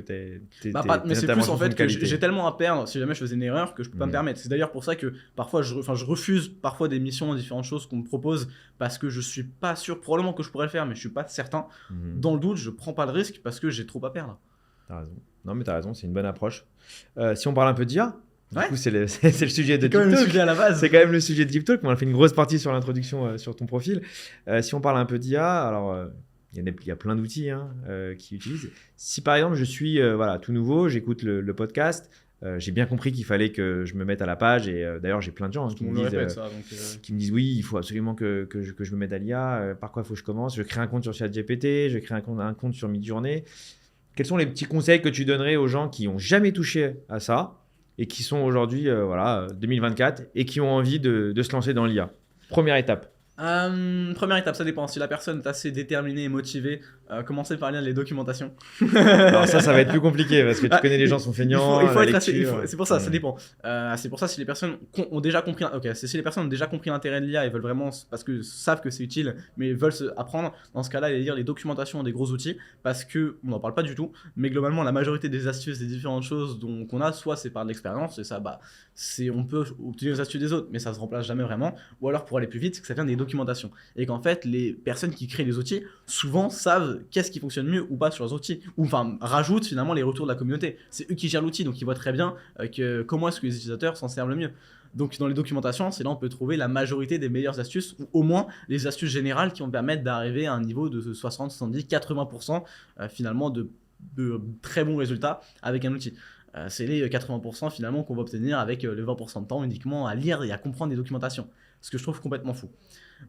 mais c'est plus en fait que j'ai tellement à perdre si jamais je faisais une erreur que je peux pas me permettre. C'est d'ailleurs pour ça que parfois je refuse parfois des missions, différentes choses qu'on me propose parce que je suis pas sûr, probablement que je pourrais le faire, mais je suis pas certain. Dans le doute, je prends pas le risque parce que j'ai trop à perdre. T'as raison. Non mais t'as raison, c'est une bonne approche. Si on parle un peu d'IA, du ouais. coup, c'est le sujet de Deep Talk. C'est quand même le sujet à la base. C'est quand même le sujet de Deep Talk. On a fait une grosse partie sur l'introduction sur ton profil. Si on parle un peu d'IA, alors il y a plein d'outils qui utilisent. Si par exemple je suis voilà, tout nouveau, j'écoute le podcast, j'ai bien compris qu'il fallait que je me mette à la page. Et d'ailleurs, j'ai plein de gens qui me disent oui, il faut absolument que je me mette à l'IA. Par quoi il faut que je commence? Je crée un compte sur ChatGPT, je crée un compte sur Midjourney. Quels sont les petits conseils que tu donnerais aux gens qui n'ont jamais touché à ça et qui sont aujourd'hui, 2024, et qui ont envie de se lancer dans l'IA? Première étape. Première étape, ça dépend. Si la personne est assez déterminée et motivée, commencez par lire les documentations. Alors ça va être plus compliqué parce que tu connais les gens sont feignants. Il faut être assez. C'est pour ça, ça dépend. C'est pour ça si les personnes ont déjà compris. Ok, si les personnes ont déjà compris l'intérêt de l'IA et veulent vraiment, parce que savent que c'est utile, mais veulent apprendre, dans ce cas-là, lire les documentations des gros outils, parce que on n'en parle pas du tout. Mais globalement, la majorité des astuces, des différentes choses qu'on a, soit c'est par de l'expérience, et ça, on peut obtenir les astuces des autres, mais ça se remplace jamais vraiment. Ou alors pour aller plus vite, c'est que ça vient des documentation et qu'en fait les personnes qui créent les outils souvent savent qu'est-ce qui fonctionne mieux ou pas sur leurs outils, ou enfin rajoutent finalement les retours de la communauté. C'est eux qui gèrent l'outil, donc ils voient très bien comment est-ce que les utilisateurs s'en servent le mieux. Donc dans les documentations, c'est là on peut trouver la majorité des meilleures astuces, ou au moins les astuces générales qui vont permettre d'arriver à un niveau de 60, 70, 80% finalement de très bons résultats avec un outil. C'est les 80% finalement qu'on va obtenir avec le 20% de temps uniquement à lire et à comprendre des documentations. Ce que je trouve complètement fou.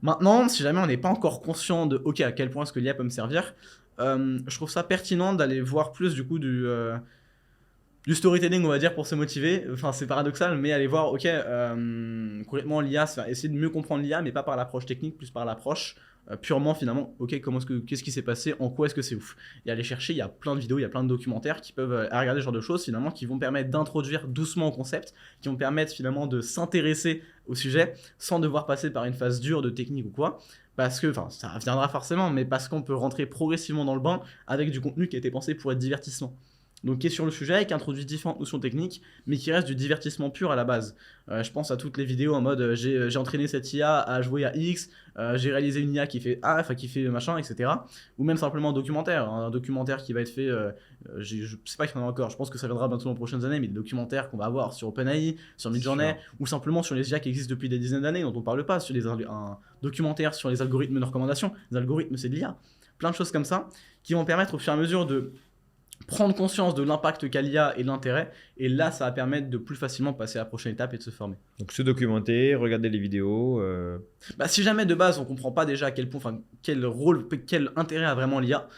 Maintenant, si jamais on n'est pas encore conscient de à quel point est-ce que l'IA peut me servir, je trouve ça pertinent d'aller voir plus du coup du storytelling, on va dire, pour se motiver. Enfin, c'est paradoxal, mais aller voir, complètement l'IA, essayer de mieux comprendre l'IA, mais pas par l'approche technique, plus par l'approche purement finalement, qu'est-ce qui s'est passé, en quoi est-ce que c'est ouf. Et aller chercher, il y a plein de vidéos, il y a plein de documentaires qui peuvent regarder ce genre de choses finalement, qui vont permettre d'introduire doucement au concept, qui vont permettre finalement de s'intéresser au sujet sans devoir passer par une phase dure de technique ou quoi. Parce que, ça viendra forcément, mais parce qu'on peut rentrer progressivement dans le bain avec du contenu qui a été pensé pour être divertissement. Donc qui est sur le sujet, qui introduit différentes notions techniques, mais qui reste du divertissement pur à la base. Je pense à toutes les vidéos en mode j'ai entraîné cette IA à jouer à X, j'ai réalisé une IA qui fait A, qui fait machin, etc. Ou même simplement un documentaire qui va être fait, je sais pas qu'il y en a encore, je pense que ça viendra bientôt dans les prochaines années, mais des documentaires qu'on va avoir sur OpenAI, sur Midjourney, ou simplement sur les IA qui existent depuis des dizaines d'années, dont on parle pas, sur un documentaire sur les algorithmes de recommandation. Les algorithmes, c'est de l'IA. Plein de choses comme ça, qui vont permettre au fur et à mesure de prendre conscience de l'impact qu'a l'IA et de l'intérêt, et là ça va permettre de plus facilement passer à la prochaine étape et de se former. Donc se documenter, regarder les vidéos. Si jamais de base on comprend pas déjà à quel point, quel rôle, quel intérêt a vraiment l'IA,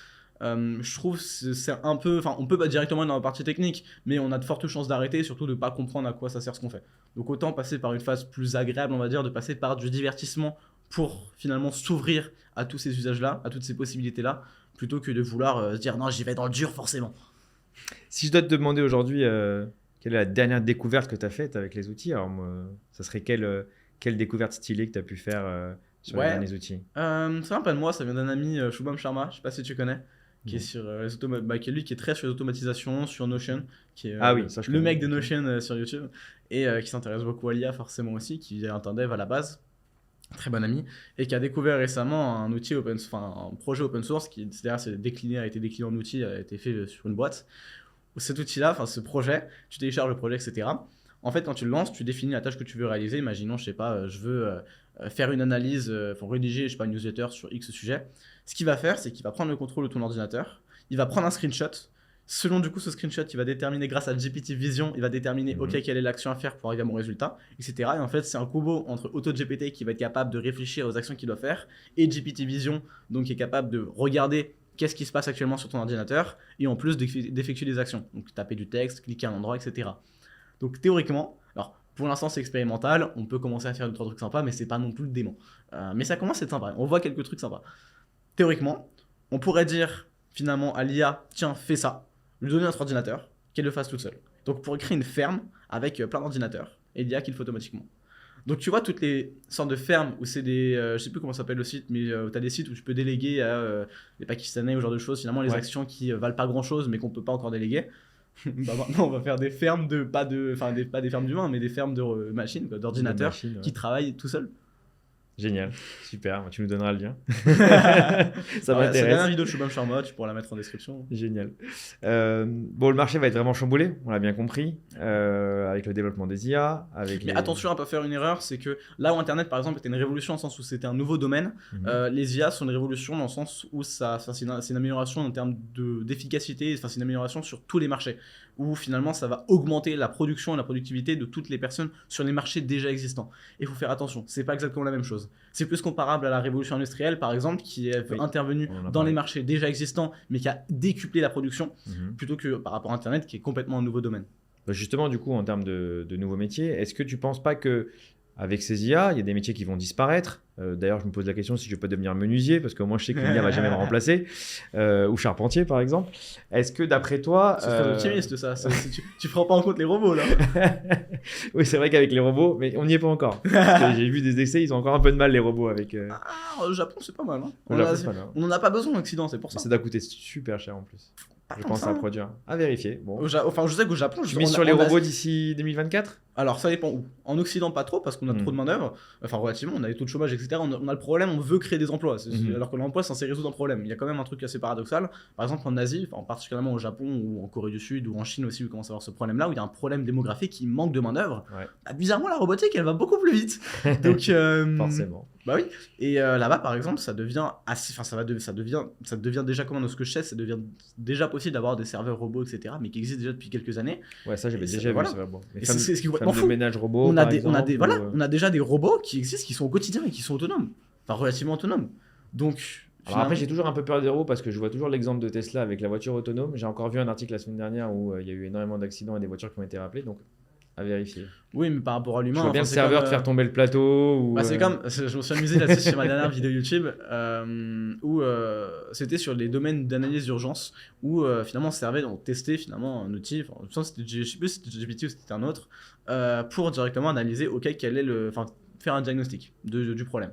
je trouve c'est un peu, on peut pas directement dans la partie technique, mais on a de fortes chances d'arrêter, surtout de pas comprendre à quoi ça sert ce qu'on fait. Donc autant passer par une phase plus agréable, on va dire, de passer par du divertissement pour finalement s'ouvrir à tous ces usages-là, à toutes ces possibilités-là, plutôt que de vouloir se dire non, j'y vais dans le dur forcément. Si je dois te demander aujourd'hui quelle est la dernière découverte que tu as faite avec les outils, alors moi, ça serait quelle découverte stylée que tu as pu faire sur les derniers outils? Ça vient pas de moi, ça vient d'un ami, Shubham Sharma, je sais pas si tu connais, qui est sur qui est très sur les automatisations, sur Notion, qui est le mec de Notion sur YouTube, et qui s'intéresse beaucoup à l'IA forcément aussi, qui est un dev à la base. Très bon ami, et qui a découvert récemment un outil un projet open source qui a été décliné en outil, a été fait sur une boîte. Cet outil-là, ce projet, tu télécharges le projet, etc. En fait, quand tu le lances, tu définis la tâche que tu veux réaliser. Imaginons, je sais pas, je veux faire une analyse, rédiger, je sais pas, une newsletter sur X sujet. Ce qu'il va faire, c'est qu'il va prendre le contrôle de ton ordinateur, il va prendre un screenshot. Selon du coup ce screenshot, il va déterminer grâce à GPT Vision, il va déterminer ok quelle est l'action à faire pour arriver à mon résultat, etc. Et en fait c'est un combo entre AutoGPT qui va être capable de réfléchir aux actions qu'il doit faire et GPT Vision donc qui est capable de regarder qu'est-ce qui se passe actuellement sur ton ordinateur et en plus d'effectuer des actions. Donc taper du texte, cliquer à un endroit, etc. Donc théoriquement, alors pour l'instant c'est expérimental, on peut commencer à faire 2-3 trucs sympas mais c'est pas non plus le démon. Mais ça commence à être sympa, on voit quelques trucs sympas. Théoriquement, on pourrait dire finalement à l'IA, tiens fais ça. Lui donner notre ordinateur, qu'elle le fasse toute seule. Donc, on pourrait créer une ferme avec plein d'ordinateurs et l'IA qui le fait automatiquement. Donc, tu vois, toutes les sortes de fermes où c'est des. Je sais plus comment ça s'appelle le site, mais tu as des sites où tu peux déléguer à les Pakistanais ou ce genre de choses, finalement, les actions qui valent pas grand chose mais qu'on peut pas encore déléguer. Bah, maintenant, on va faire des fermes de. Pas des fermes d'humains, mais des fermes de machines, d'ordinateurs qui travaillent tout seuls. Génial, super, tu nous donneras le lien. Ça m'intéresse. C'est la dernière vidéo de Shubham Sharma, tu pourras la mettre en description. Génial. Bon, le marché va être vraiment chamboulé, on l'a bien compris, avec le développement des IA. Mais attention à ne pas faire une erreur, c'est que là où Internet par exemple était une révolution dans le sens où c'était un nouveau domaine, les IA sont une révolution dans le sens où c'est une amélioration en termes d'efficacité, c'est une amélioration sur tous les marchés, où finalement ça va augmenter la production et la productivité de toutes les personnes sur les marchés déjà existants. Et il faut faire attention, c'est pas exactement la même chose. C'est plus comparable à la révolution industrielle, par exemple, qui est intervenue dans les marchés déjà existants, mais qui a décuplé la production, plutôt que par rapport à Internet, qui est complètement un nouveau domaine. Justement, du coup, en termes de nouveaux métiers, est-ce que tu ne penses pas que avec ces IA, il y a des métiers qui vont disparaître? D'ailleurs, je me pose la question si je peux devenir menuisier, parce qu'au moins je sais que l'IA ne va jamais me remplacer, ou charpentier par exemple. Est-ce que d'après toi... C'est très optimiste ça, tu ne prends pas en compte les robots là. Oui, c'est vrai qu'avec les robots, mais on n'y est pas encore. J'ai vu des essais, ils ont encore un peu de mal les robots avec... Au Japon c'est pas mal. Hein. On n'en a pas besoin en Occident, c'est pour ça. Ça doit coûter super cher en plus. Je pense à produire. À vérifier. Bon. Enfin, je sais qu'au Japon... Tu mises sur les robots d'ici 2024 ? Alors, ça dépend où. En Occident, pas trop, parce qu'on a trop de main-d'œuvre. Enfin, relativement, on a des taux de chômage, etc. On a le problème, on veut créer des emplois. Alors que l'emploi, c'est censé résoudre un problème. Il y a quand même un truc assez paradoxal. Par exemple, en Asie, particulièrement au Japon ou en Corée du Sud ou en Chine aussi, où on commence à avoir ce problème-là, où il y a un problème démographique, il manque de main-d'œuvre. Bizarrement, la robotique, elle va beaucoup plus vite. Donc, forcément. Bah oui. Et là-bas, par exemple, ça devient assez. Enfin, ça devient déjà, comment dans ce que je sais, ça devient déjà possible d'avoir des serveurs robots, etc. Mais qui existent déjà depuis quelques années. Ouais, ça j'avais déjà vu. Voilà. C'est ce qui est complètement fou. Ménage robot. On a déjà des robots qui existent, qui sont au quotidien et qui sont autonomes. Enfin, relativement autonomes. Donc. Alors après, j'ai toujours un peu peur des robots parce que je vois toujours l'exemple de Tesla avec la voiture autonome. J'ai encore vu un article la semaine dernière où il y a eu énormément d'accidents et des voitures qui ont été rappelées. Donc, à vérifier. Oui, mais par rapport à l'humain. Je vois bien le serveur te faire tomber le plateau. Ou, c'est comme. Je me suis amusé là-dessus sur ma dernière vidéo YouTube où c'était sur les domaines d'analyse d'urgence où finalement on servait, donc tester finalement un outil. Je sais plus si c'était GPT ou c'était un autre pour directement analyser quel est faire un diagnostic du problème.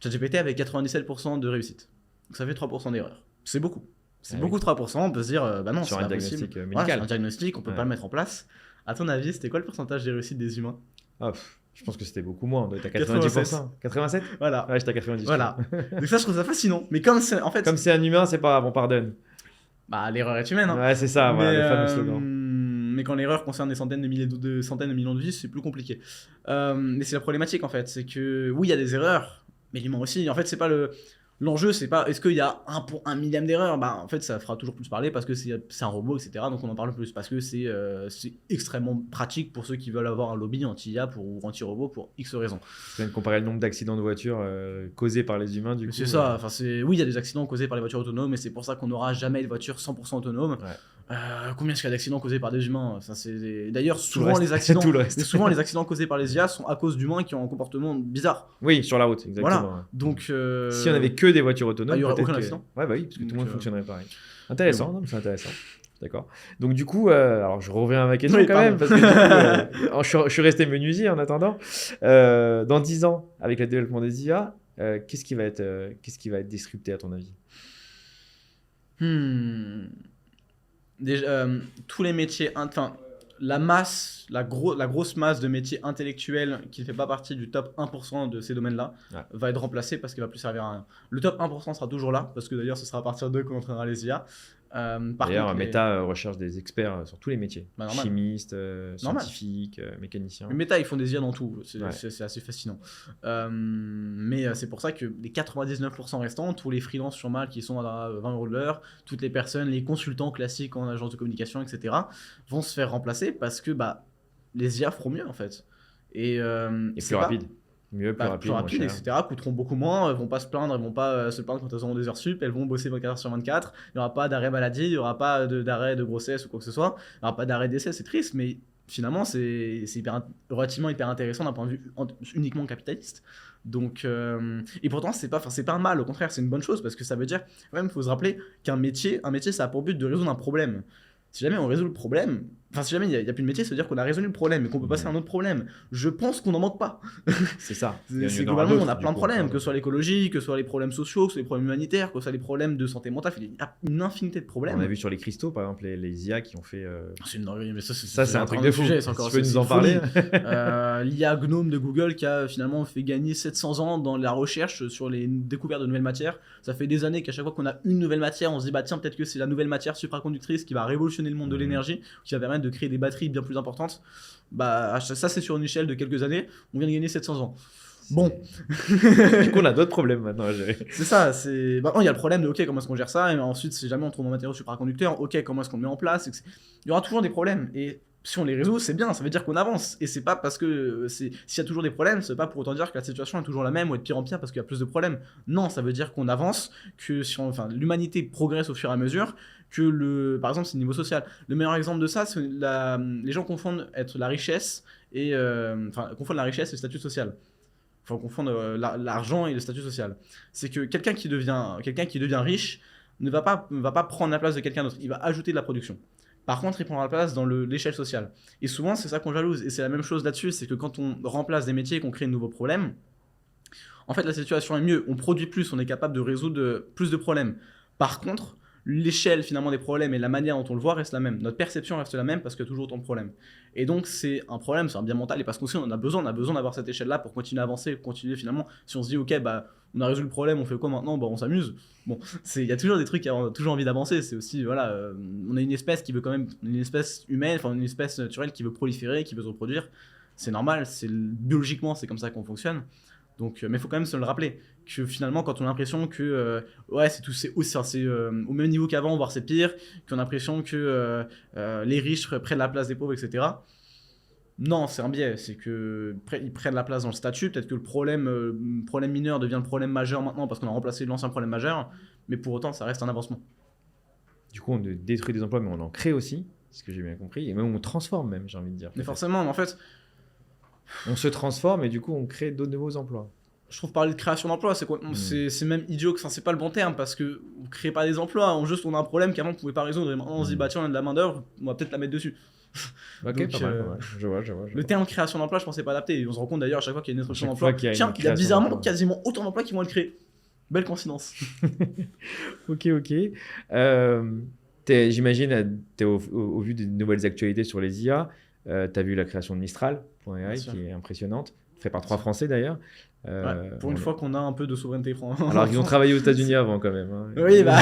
ChatGPT avait 97% de réussite. Donc ça fait 3% d'erreur. C'est beaucoup. C'est beaucoup 3%. On peut se dire, bah non, c'est pas possible. Sur un diagnostic médical. Voilà, un diagnostic, on peut pas le mettre en place. À ton avis, c'était quoi le pourcentage de réussite des humains? Je pense que c'était beaucoup moins. On doit être à 90%. 87? Voilà. Ouais, j'étais à 90%. Voilà. Donc ça, je trouve ça fascinant. Mais comme c'est un humain, c'est pas grave, on pardonne. Bah, l'erreur est humaine. Hein. Ouais, c'est ça, voilà, le fameux slogan. Mais quand l'erreur concerne des centaines de millions de vies, c'est plus compliqué. Mais c'est la problématique en fait. C'est que oui, il y a des erreurs, mais l'humain aussi. En fait, c'est pas l'enjeu, c'est pas est-ce qu'il y a 1 pour 1 millième d'erreur. Bah, en fait, ça fera toujours plus parler parce que c'est un robot, etc. Donc on en parle plus parce que c'est extrêmement pratique pour ceux qui veulent avoir un lobby anti-IA ou anti-robot pour X raisons. Tu viens de comparer le nombre d'accidents de voitures causés par les humains, du coup. C'est ça. Enfin, oui, il y a des accidents causés par les voitures autonomes, et c'est pour ça qu'on n'aura jamais de voiture 100% autonome. Ouais. Combien est-ce qu'il y a d'accidents causés par des humains? D'ailleurs, souvent les accidents causés par les IA sont à cause d'humains qui ont un comportement bizarre. Oui, sur la route, exactement. Voilà. Donc, si on avait que des voitures autonomes, il n'y aurait aucun accident. Ouais, bah oui, parce que tout le monde fonctionnerait pareil. Intéressant, non, c'est intéressant. D'accord. Donc du coup, alors je reviens à ma question même, parce que du coup, je suis resté menuisier en attendant. Dans 10 ans, avec le développement des IA, qu'est-ce qui va être disrupté à ton avis? Déjà, tous les métiers, la grosse masse de métiers intellectuels qui ne fait pas partie du top 1% de ces domaines-là va être remplacée parce qu'il ne va plus servir à rien. Le top 1% sera toujours là, parce que d'ailleurs ce sera à partir d'eux qu'on entraînera les IA, Par D'ailleurs, contre, Meta recherche des experts sur tous les métiers. Bah, normal. Chimistes, Normal. scientifiques, mécaniciens. Mais Meta, ils font des IA dans tout, Ouais. c'est assez fascinant. Mais c'est pour ça que les 99% restants, tous les freelances sur Malte qui sont à 20 € de l'heure, toutes les personnes, les consultants classiques en agence de communication, etc., vont se faire remplacer parce que bah, les IA feront mieux en fait. Et Et c'est plus pas- rapide. Mieux, plus rapide, plus moins rapide, cher. etc., coûteront beaucoup moins, elles vont pas se plaindre, elles vont pas se plaindre quand elles auront des heures sup, elles vont bosser 24 heures sur 24, il n'y aura pas d'arrêt maladie, il n'y aura pas d'arrêt de grossesse ou quoi que ce soit, il n'y aura pas d'arrêt d'essai, c'est triste, mais finalement c'est relativement hyper intéressant d'un point de vue uniquement capitaliste. Donc, et pourtant c'est pas un mal, au contraire c'est une bonne chose, parce que ça veut dire, quand même il faut se rappeler qu'un métier, ça a pour but de résoudre un problème. Si jamais on résout le problème, enfin si jamais il n'y a plus de métier, ça veut dire qu'on a résolu le problème et qu'on peut passer à un autre problème. Je pense qu'on n'en manque pas. C'est ça. C'est globalement, on a plein de problèmes, que ce soit l'écologie, que ce soit les problèmes sociaux, que ce soit les problèmes humanitaires, que ce soit les problèmes de santé mentale. Il y a une infinité de problèmes. On a vu sur les cristaux, par exemple, les IA qui ont fait. C'est une dinguerie, mais ça, c'est un truc de fou. Sujet, tu peux nous en parler? L'IA Gnome de Google qui a finalement fait gagner 700 ans dans la recherche sur les découvertes de nouvelles matières. Ça fait des années qu'à chaque fois qu'on a une nouvelle matière, on se dit bah tiens, peut-être que c'est la nouvelle matière supraconductrice qui va révolutionner le monde de l'énergie, qui va permettre de créer des batteries bien plus importantes. Bah ça, c'est sur une échelle de quelques années. On vient de gagner 700 ans. Bon. Du coup, on a d'autres problèmes maintenant à gérer. C'est ça, c'est. Bah, il y a le problème de, ok, comment est-ce qu'on gère ça, et ensuite, si jamais on trouve un matériau supraconducteur, ok, comment est-ce qu'on le met en place. Il y aura toujours des problèmes, et si on les résout, c'est bien, ça veut dire qu'on avance. Et c'est pas parce que. S'il y a toujours des problèmes, c'est pas pour autant dire que la situation est toujours la même ou être pire en pire parce qu'il y a plus de problèmes. Non, ça veut dire qu'on avance, que l'humanité progresse au fur et à mesure, que par exemple, c'est le niveau social. Le meilleur exemple de ça, c'est les gens confondent être la richesse et. Confondent la richesse et le statut social. Faut confondre l'argent et le statut social. C'est que quelqu'un qui devient riche ne va pas prendre la place de quelqu'un d'autre, il va ajouter de la production. Par contre, il prendra la place dans l'échelle sociale. Et souvent, c'est ça qu'on jalouse. Et c'est la même chose là-dessus, c'est que quand on remplace des métiers et qu'on crée de nouveaux problèmes, en fait, la situation est mieux. On produit plus, on est capable de résoudre plus de problèmes. Par contre, l'échelle finalement des problèmes et la manière dont on le voit reste la même. Notre perception reste la même parce qu'il y a toujours autant de problèmes. Et donc c'est un problème, c'est un bien mental, et parce qu'aussi on a besoin d'avoir cette échelle-là pour continuer à avancer, continuer finalement. Si on se dit ok, bah on a résolu le problème, on fait quoi maintenant? Bah on s'amuse. Bon, il y a toujours des trucs qui ont toujours envie d'avancer. C'est aussi voilà, on a une espèce qui veut quand même, une espèce humaine, enfin une espèce naturelle qui veut proliférer, qui veut se reproduire. C'est normal, biologiquement c'est comme ça qu'on fonctionne. Donc, mais il faut quand même se le rappeler que finalement, quand on a l'impression que ouais, c'est au même niveau qu'avant, voire c'est pire, qu'on a l'impression que les riches prennent la place des pauvres, etc. Non, c'est un biais. C'est que ils prennent la place dans le statut. Peut-être que le problème mineur devient le problème majeur maintenant parce qu'on a remplacé l'ancien problème majeur. Mais pour autant, ça reste un avancement. Du coup, on détruit des emplois, mais on en crée aussi, c'est ce que j'ai bien compris. Et même on transforme, même, j'ai envie de dire. Mais forcément, en fait. On se transforme et du coup, on crée d'autres nouveaux emplois. Je trouve parler de création d'emplois, c'est même idiot, c'est pas le bon terme, parce que on crée pas des emplois, on a un problème qu'avant on pouvait pas résoudre, et maintenant on se dit bah tiens, on a de la main d'œuvre, on va peut-être la mettre dessus. Ok, Donc, pas mal. Je vois. Le terme création d'emploi, je pensais pas adapté, et on se rend compte d'ailleurs à chaque fois qu'il y a une destruction d'emploi, tiens, il y a bizarrement quasiment autant d'emplois qui vont être créés. Belle coïncidence. Ok. J'imagine, au vu des nouvelles actualités sur les IA, tu as vu la création de Mistral.ai qui est impressionnante, fait par 3 Français d'ailleurs. Pour une fois qu'on a un peu de souveraineté française. Alors qu'ils ont travaillé aux États-Unis avant quand même. Hein. Oui, bah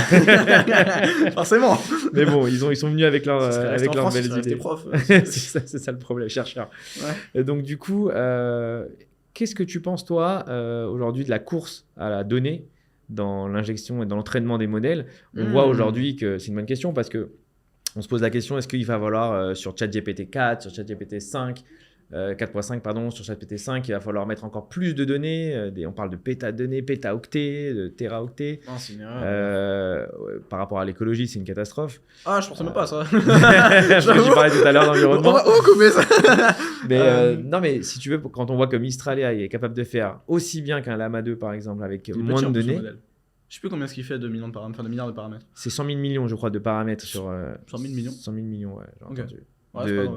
forcément. Mais bon, ils sont venus avec leurs belles idées. c'est ça le problème, chercheurs. Ouais. Et donc du coup, qu'est-ce que tu penses toi aujourd'hui de la course à la donnée dans l'injection et dans l'entraînement des modèles? On voit aujourd'hui que c'est une bonne question parce que on se pose la question, est-ce qu'il va falloir sur ChatGPT 4, sur ChatGPT 5, 4.5 pardon, sur ChatGPT 5, il va falloir mettre encore plus de données, on parle de pétadonnées, pétaoctets, de téraoctets. C'est une erreur. Par rapport à l'écologie, c'est une catastrophe. Ah, je pensais même pas à ça. J'y parlais tout à l'heure d'environnement. On va couper ça. Mais non, mais si tu veux, quand on voit que Mistral AI est capable de faire aussi bien qu'un Llama 2 par exemple, avec moins de données. Je sais plus combien est-ce qu'il fait de milliards de paramètres. C'est 100 000 millions, je crois, de paramètres sur. 100 000 millions 100 000 millions, ouais. Okay.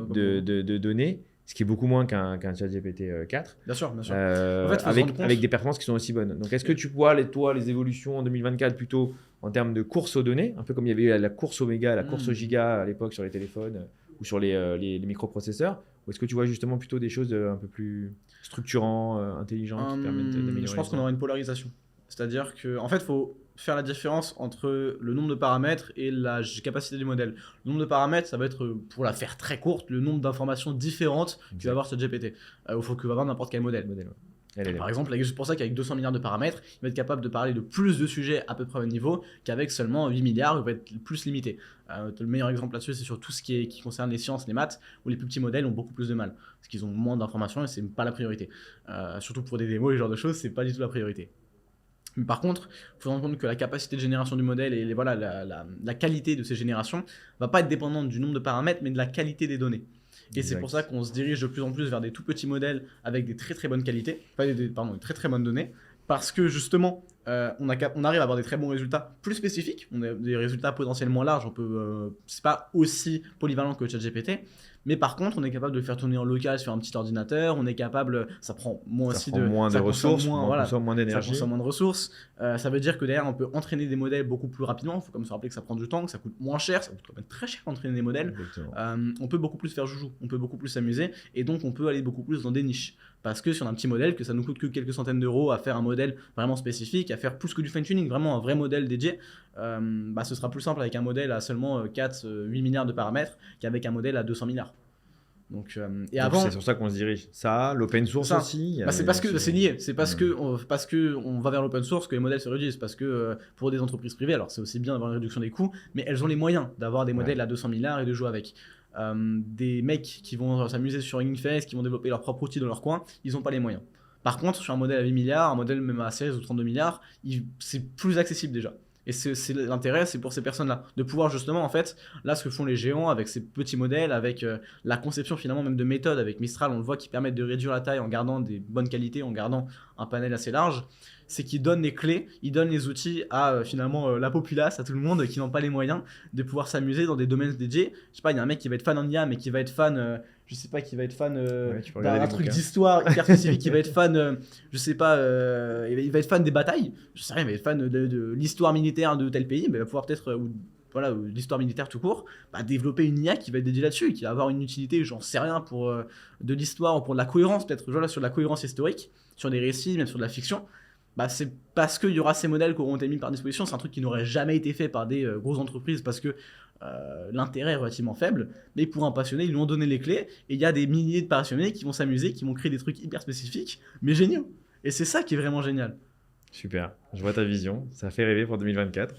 De données, ce qui est beaucoup moins qu'un ChatGPT 4. Bien sûr. En fait, avec des performances qui sont aussi bonnes. Donc, est-ce que tu vois, les évolutions en 2024 plutôt en termes de course aux données, un peu comme il y avait eu la course au méga, la course au giga à l'époque sur les téléphones ou sur les microprocesseurs, ou est-ce que tu vois justement plutôt des choses un peu plus structurantes, intelligentes qui permettent d'améliorer? Je pense qu'on aura une polarisation. C'est-à-dire que, en fait, faut faire la différence entre le nombre de paramètres et la capacité du modèle. Le nombre de paramètres, ça va être, pour la faire très courte, le nombre d'informations différentes que va avoir ChatGPT, ou que va avoir n'importe quel modèle. Par exemple, c'est pour ça qu'avec 200 milliards de paramètres, il va être capable de parler de plus de sujets à peu près au même niveau qu'avec seulement 8 milliards, il va être plus limité. Le meilleur exemple là-dessus, c'est sur tout ce qui concerne les sciences, les maths, où les plus petits modèles ont beaucoup plus de mal, parce qu'ils ont moins d'informations et c'est pas la priorité. Surtout pour des démos et ce genre de choses, c'est pas du tout la priorité. Mais par contre, il faut se rendre compte que la capacité de génération du modèle et voilà, la qualité de ces générations va pas être dépendante du nombre de paramètres, mais de la qualité des données. Et c'est pour ça qu'on se dirige de plus en plus vers des tout petits modèles avec des très très bonnes qualités, des très très bonnes données, parce que justement, on arrive à avoir des très bons résultats plus spécifiques, on a des résultats potentiellement larges, c'est pas aussi polyvalent que ChatGPT, mais par contre, on est capable de le faire tourner en local sur un petit ordinateur, on est capable, ça prend moins de ressources, moins d'énergie. Ça consomme moins de ressources. Ça veut dire que derrière, on peut entraîner des modèles beaucoup plus rapidement. Il faut comme se rappeler que ça prend du temps, que ça coûte moins cher, ça coûte quand même très cher d'entraîner des modèles. On peut beaucoup plus faire joujou, on peut beaucoup plus s'amuser, et donc on peut aller beaucoup plus dans des niches. Parce que si on a un petit modèle, que ça nous coûte que quelques centaines d'euros à faire un modèle vraiment spécifique, à faire plus que du fine-tuning, vraiment un vrai modèle dédié, ce sera plus simple avec un modèle à seulement 4-8 milliards de paramètres qu'avec un modèle à 200 milliards. Donc, avant, c'est sur ça qu'on se dirige. Ça, l'open source aussi. C'est parce que c'est lié. C'est parce que on va vers l'open source que les modèles se réduisent. Parce que pour des entreprises privées, alors c'est aussi bien d'avoir une réduction des coûts, mais elles ont les moyens d'avoir des modèles à 200 milliards et de jouer avec. Des mecs qui vont s'amuser sur Inface, qui vont développer leur propre outil dans leur coin, ils n'ont pas les moyens. Par contre, sur un modèle à 8 milliards, un modèle même à 16 ou 32 milliards, c'est plus accessible déjà. Et c'est l'intérêt, c'est pour ces personnes-là, de pouvoir justement, en fait, là, ce que font les géants avec ces petits modèles, avec la conception finalement même de méthodes, avec Mistral, on le voit, qui permettent de réduire la taille en gardant des bonnes qualités, en gardant un panel assez large, c'est qu'ils donnent les clés, ils donnent les outils à finalement la populace, à tout le monde qui n'ont pas les moyens de pouvoir s'amuser dans des domaines dédiés. Je sais pas, il y a un mec qui va être fan en IA, mais qui va être fan... je sais pas, qui va être fan d'un truc d'histoire hyper spécifique, qui va être fan, je sais pas, il va être fan des batailles, je sais rien, il va être fan de l'histoire militaire de tel pays, mais il va pouvoir peut-être, ou l'histoire militaire tout court, développer une IA qui va être dédiée là-dessus, qui va avoir une utilité, j'en sais rien, pour de l'histoire ou pour de la cohérence, peut-être, sur de la cohérence historique, sur des récits, même sur de la fiction. C'est parce qu'il y aura ces modèles qui auront été mis par disposition, c'est un truc qui n'aurait jamais été fait par des grosses entreprises, parce que l'intérêt est relativement faible, mais pour un passionné, ils lui ont donné les clés, et il y a des milliers de passionnés qui vont s'amuser, qui vont créer des trucs hyper spécifiques, mais géniaux. Et c'est ça qui est vraiment génial. Super, je vois ta vision, ça fait rêver pour 2024.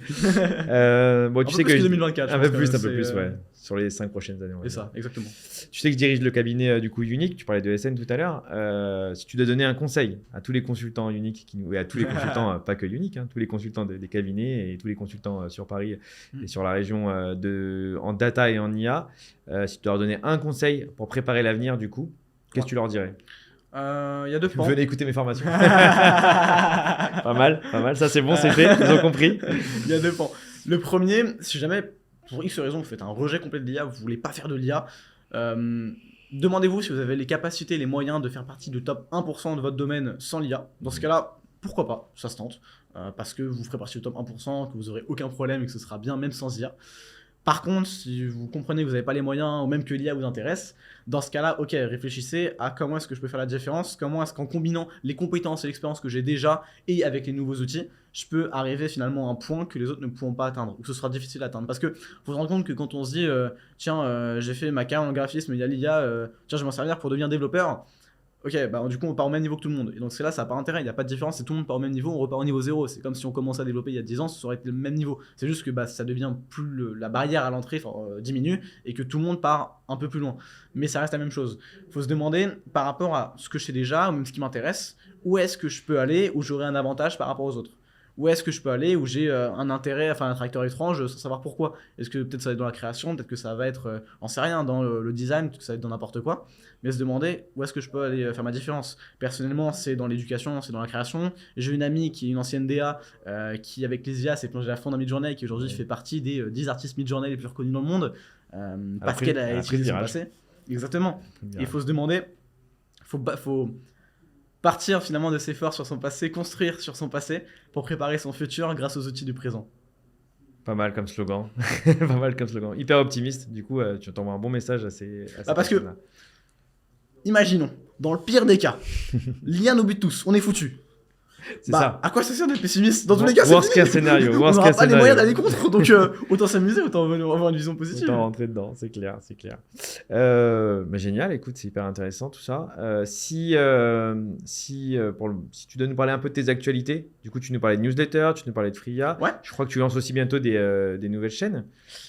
Bon, tu sais sais que 2024, un peu plus, ouais, sur les 5 prochaines années. C'est ça, exactement. Tu sais que je dirige le cabinet du coup Unique, tu parlais de SN tout à l'heure. Si tu dois donner un conseil à tous les consultants Unique, et à tous les consultants, pas que Unique, tous les consultants des cabinets et tous les consultants sur Paris et sur la région en data et en IA, si tu dois leur donner un conseil pour préparer l'avenir du coup, qu'est-ce que tu leur dirais ? Il y a deux pans. Venez écouter mes formations. Pas mal. Ça, c'est bon, c'est fait. Ils ont compris. Il y a deux pans. Le premier, si jamais, pour X raison, vous faites un rejet complet de l'IA, vous voulez pas faire de l'IA, demandez-vous si vous avez les capacités, les moyens de faire partie du top 1% de votre domaine sans l'IA. Dans ce cas-là, pourquoi pas, ça se tente. Parce que vous ferez partie du top 1%, que vous aurez aucun problème et que ce sera bien même sans IA. Par contre, si vous comprenez que vous n'avez pas les moyens, ou même que l'IA vous intéresse, dans ce cas-là, ok, réfléchissez à comment est-ce que je peux faire la différence, comment est-ce qu'en combinant les compétences et l'expérience que j'ai déjà et avec les nouveaux outils, je peux arriver finalement à un point que les autres ne pourront pas atteindre, ou que ce sera difficile d'atteindre. Parce que faut se rendre compte que quand on se dit, j'ai fait ma carrière en graphisme, il y a l'IA, je vais m'en servir pour devenir développeur. Ok, du coup on part au même niveau que tout le monde. Et donc c'est là, ça n'a pas d'intérêt, il n'y a pas de différence, c'est tout le monde part au même niveau, on repart au niveau 0. C'est comme si on commençait à développer il y a 10 ans, ça aurait été le même niveau. C'est juste que ça devient plus la barrière à l'entrée diminue et que tout le monde part un peu plus loin. Mais ça reste la même chose. Il faut se demander, par rapport à ce que je sais déjà, ou même ce qui m'intéresse, où est-ce que je peux aller où j'aurai un avantage par rapport aux autres ? Où est-ce que je peux aller où j'ai un intérêt, un trajectoire étrange sans savoir pourquoi ? Est-ce que peut-être ça va être dans la création, peut-être que ça va être, j'en sais rien, dans le design, peut-être que ça va être dans n'importe quoi. Mais se demander où est-ce que je peux aller faire ma différence. Personnellement, c'est dans l'éducation, c'est dans la création. J'ai une amie qui est une ancienne DA qui, avec les IA, s'est plongée à fond dans Midjourney et qui aujourd'hui fait partie des 10 artistes Midjourney les plus reconnus dans le monde parce qu'elle a utilisé son passé. Exactement. Et il faut se demander, faut partir finalement de ses forces sur son passé, construire sur son passé pour préparer son futur grâce aux outils du présent. Pas mal comme slogan. Hyper optimiste. Du coup, tu t'envoies un bon message à ces parce que, imaginons, dans le pire des cas, l'IA nous bute tous, on est foutus. C'est Bah, ça. à quoi ça sert d'être pessimiste? Dans tous les cas, c'est Worst fini. case scénario. On Worst n'aura case pas les scénario. moyens d'aller contre, donc autant s'amuser, autant avoir une vision positive. Autant rentrer dedans, c'est clair, c'est clair. Mais génial, écoute, c'est hyper intéressant tout ça. Si tu dois nous parler un peu de tes actualités, du coup, tu nous parlais de newsletter, tu nous parlais de Free.ia. Ouais. Je crois que tu lances aussi bientôt des nouvelles chaînes.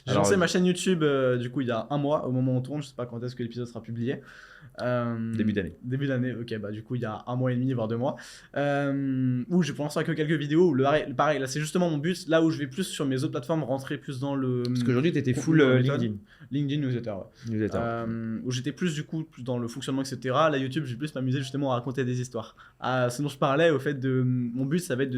J'ai lancé ma chaîne YouTube du coup il y a un mois au moment où on tourne, je sais pas quand est-ce que l'épisode sera publié. Début d'année. Début d'année, ok, bah du coup il y a un mois et demi, voire 2 mois. Où je vais lancer que quelques vidéos. Pareil, là c'est justement mon but, là où je vais plus sur mes autres plateformes, rentrer plus dans le. Parce qu'aujourd'hui, tu étais contenu full dans le méthode. LinkedIn. LinkedIn newsletter, ouais. Newsletter. Où j'étais plus du coup plus dans le fonctionnement, etc. Là, YouTube, j'ai plus m'amuser justement à raconter des histoires. Ce dont je parlais, au fait de. Mon but, ça va être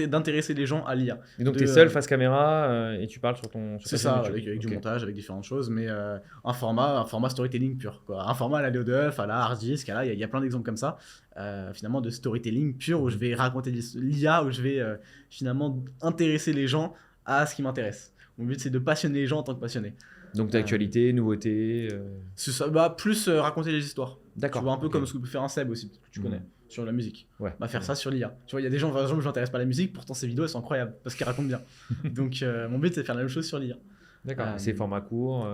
d'intéresser les gens à l'IA. Et donc, tu es seul face caméra et tu parles sur C'est ta ça, chaîne avec YouTube. du Ok. montage, avec différentes choses, mais un format storytelling pur. Quoi. Un format à la Léoduff, à la hard disk, il y a plein d'exemples comme ça, finalement de storytelling pur où je vais raconter l'IA, où je vais finalement intéresser les gens à ce qui m'intéresse. Mon but c'est de passionner les gens en tant que passionné. Donc, d'actualité, nouveautés. C'est ça, bah, plus raconter les histoires. D'accord. Tu vois, un peu ok. comme ce que peut faire un Seb aussi, que tu connais, sur la musique. Ouais. Bah, faire ça sur l'IA. Tu vois, il y a des gens, par exemple, je m'intéresse pas à la musique, pourtant ces vidéos elles sont incroyables parce qu'ils racontent bien. Donc mon but c'est de faire la même chose sur l'IA. D'accord. C'est format court.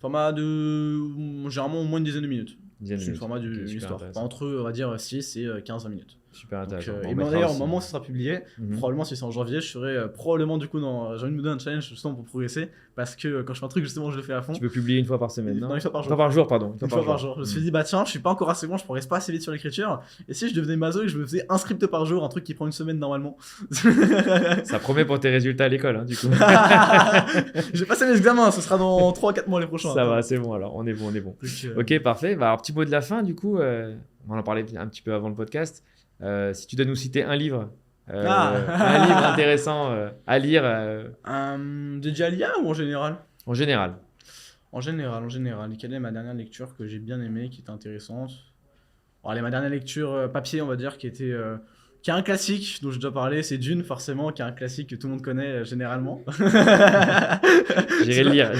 Format de généralement au moins une dizaine de minutes. Dizaine de C'est le minutes. format Ok, d'une super histoire. intéressant. Entre, on va dire, 6 et 15 minutes. Super Donc, intéressant. et ben, d'ailleurs, au moment où ça sera publié, Mhm. probablement si c'est en janvier, je serai probablement du coup dans. J'ai envie de me donner un challenge justement pour progresser. Parce que quand je fais un truc, justement, je le fais à fond. Tu peux publier une fois par semaine, non? Non, une fois par jour. Une fois par jour, pardon. Une fois par jour. Je me suis dit, bah tiens, je suis pas encore assez bon, je progresse pas assez vite sur l'écriture. Et si je devenais maso et que je me faisais un script par jour, un truc qui prend une semaine normalement. Ça promet pour tes résultats à l'école, hein, du coup. J'ai passé mes examens, ce sera dans 3-4 mois les prochains. Ça va, c'est bon alors. On est bon, on est bon. Donc, Ok, parfait. Bah, alors, petit mot de la fin, du coup. On en parlait un petit peu avant le podcast. Si tu dois nous citer un livre. Un livre intéressant à lire Dédié à l'IA ou en général? en général. En général. Quelle est ma dernière lecture que j'ai bien aimée, qui était intéressante? Bon, allez, ma dernière lecture papier, on va dire, qui est un classique dont j'ai déjà parlé, c'est Dune, forcément, qui est un classique que tout le monde connaît généralement. J'irai le lire,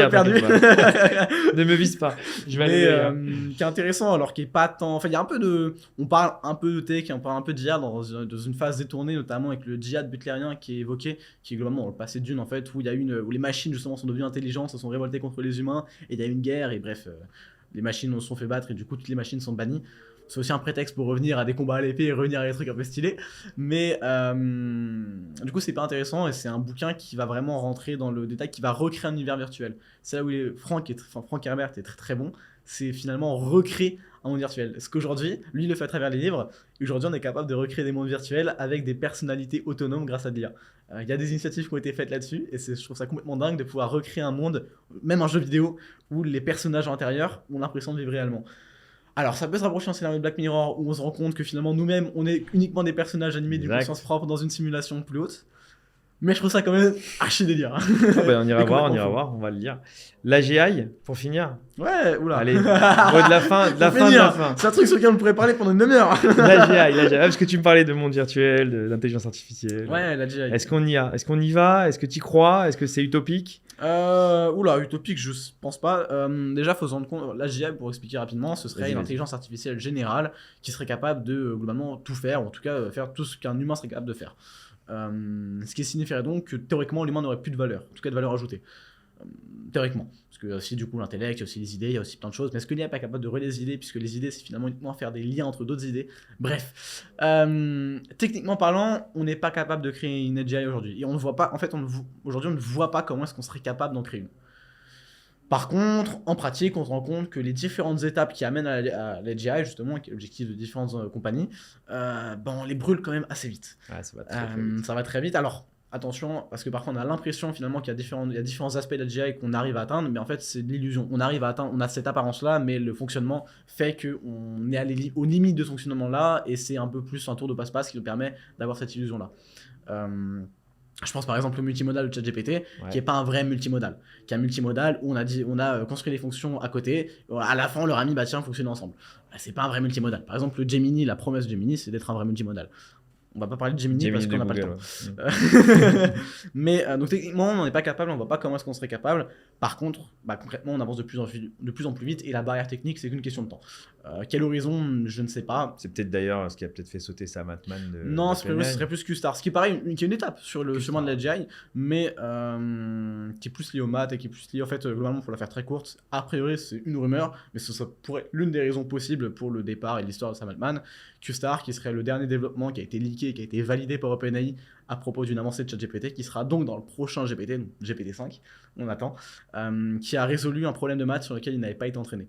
perdu. t'inquiète pas. Ne me vise pas. Je vais aller le lire. Qui est intéressant, alors qui est pas tant. Enfin, il y a un peu de. On parle un peu de tech, on parle un peu de djihad dans une phase détournée, notamment avec le djihad butlérien qui est évoqué, qui est globalement dans le passé de Dune, en fait, où il y a où les machines justement sont devenues intelligentes, se sont révoltées contre les humains, et il y a eu une guerre, et bref, les machines se sont fait battre, et du coup, toutes les machines sont bannies. C'est aussi un prétexte pour revenir à des combats à l'épée et revenir à des trucs un peu stylés. Mais du coup, c'est pas intéressant et c'est un bouquin qui va vraiment rentrer dans le détail, qui va recréer un univers virtuel. C'est là où Frank Herbert est très très bon. C'est finalement recréer un monde virtuel. Ce qu'aujourd'hui, lui, il le fait à travers les livres. Et aujourd'hui, on est capable de recréer des mondes virtuels avec des personnalités autonomes grâce à de l'IA. Il y a des initiatives qui ont été faites là-dessus et je trouve ça complètement dingue de pouvoir recréer un monde, même un jeu vidéo, où les personnages à l'intérieur ont l'impression de vivre réellement. Alors, ça peut se rapprocher d'un scénario de Black Mirror où on se rend compte que finalement, nous-mêmes, on est uniquement des personnages animés d'une Exact. conscience propre dans une simulation plus haute. Mais je trouve ça quand même archi délire. Ah bah, on ira Et voir, complètement on va le lire. L'AGI, pour finir. Ouais, oula. Allez, mot de la fin, de la Pour fin, de finir, la fin. c'est un truc sur lequel on pourrait parler pendant une demi-heure. L'AGI. Ah, parce que tu me parlais de monde virtuel, d'intelligence artificielle. Ouais, la GI. Est-ce qu'on y a? Est-ce qu'on y va? Est-ce que tu y crois? Est-ce que c'est utopique? Oula, utopique, je pense pas. Déjà, faut se rendre compte, la GI, pour expliquer rapidement, ce serait Vas-y, une vas-y. intelligence artificielle générale qui serait capable de globalement tout faire, ou en tout cas faire tout ce qu'un humain serait capable de faire. Ce qui signifierait donc que théoriquement, l'humain n'aurait plus de valeur, en tout cas de valeur ajoutée. Théoriquement. Parce qu'il y a aussi du coup l'intellect, il y a aussi les idées, il y a aussi plein de choses. Mais est-ce que l'IA n'est pas capable de relier les idées, puisque les idées, c'est finalement uniquement faire des liens entre d'autres idées. Bref. Techniquement parlant, on n'est pas capable de créer une AGI aujourd'hui. Et on ne voit pas, en fait, aujourd'hui, on ne voit pas comment est-ce qu'on serait capable d'en créer une. Par contre, en pratique, on se rend compte que les différentes étapes qui amènent à l'AGI, justement, qui est l'objectif de différentes compagnies, on les brûle quand même assez vite. Ah, ça va très, très vite. Ça va très vite. Alors, attention, parce que parfois on a l'impression finalement qu'il y a différents aspects de la GI qu'on arrive à atteindre, mais en fait c'est de l'illusion. On arrive à atteindre, on a cette apparence-là, mais le fonctionnement fait qu'on est aux limites de ce fonctionnement-là, et c'est un peu plus un tour de passe-passe qui nous permet d'avoir cette illusion-là. Je pense par exemple au multimodal de ChatGPT, qui n'est pas un vrai multimodal, qui est un multimodal où on a construit des fonctions à côté, à la fin on leur a mis bah tiens, fonctionnez ensemble. C'est pas un vrai multimodal. Par exemple le Gemini, la promesse de Gemini, c'est d'être un vrai multimodal. On va pas parler de Gemini parce qu'on n'a pas le temps. Mais donc techniquement, on n'en est pas capable, on voit pas comment est-ce qu'on serait capable. Par contre, concrètement, on avance de plus en plus vite et la barrière technique, c'est qu'une question de temps. Quel horizon, je ne sais pas. C'est peut-être d'ailleurs ce qui a peut-être fait sauter Sam Altman. Non, ce serait plus Q-Star. Ce qui paraît qui est une étape sur le chemin de l'AGI, mais qui est plus lié au maths et qui est plus lié, en fait, globalement, pour la faire très courte. A priori, c'est une rumeur, mais ce pourrait être l'une des raisons possibles pour le départ et l'histoire de Sam Altman. Q-Star, qui serait le dernier développement qui a été leaké, qui a été validé par OpenAI à propos d'une avancée de ChatGPT, qui sera donc dans le prochain GPT, donc GPT-5, on attend, qui a résolu un problème de maths sur lequel il n'avait pas été entraîné.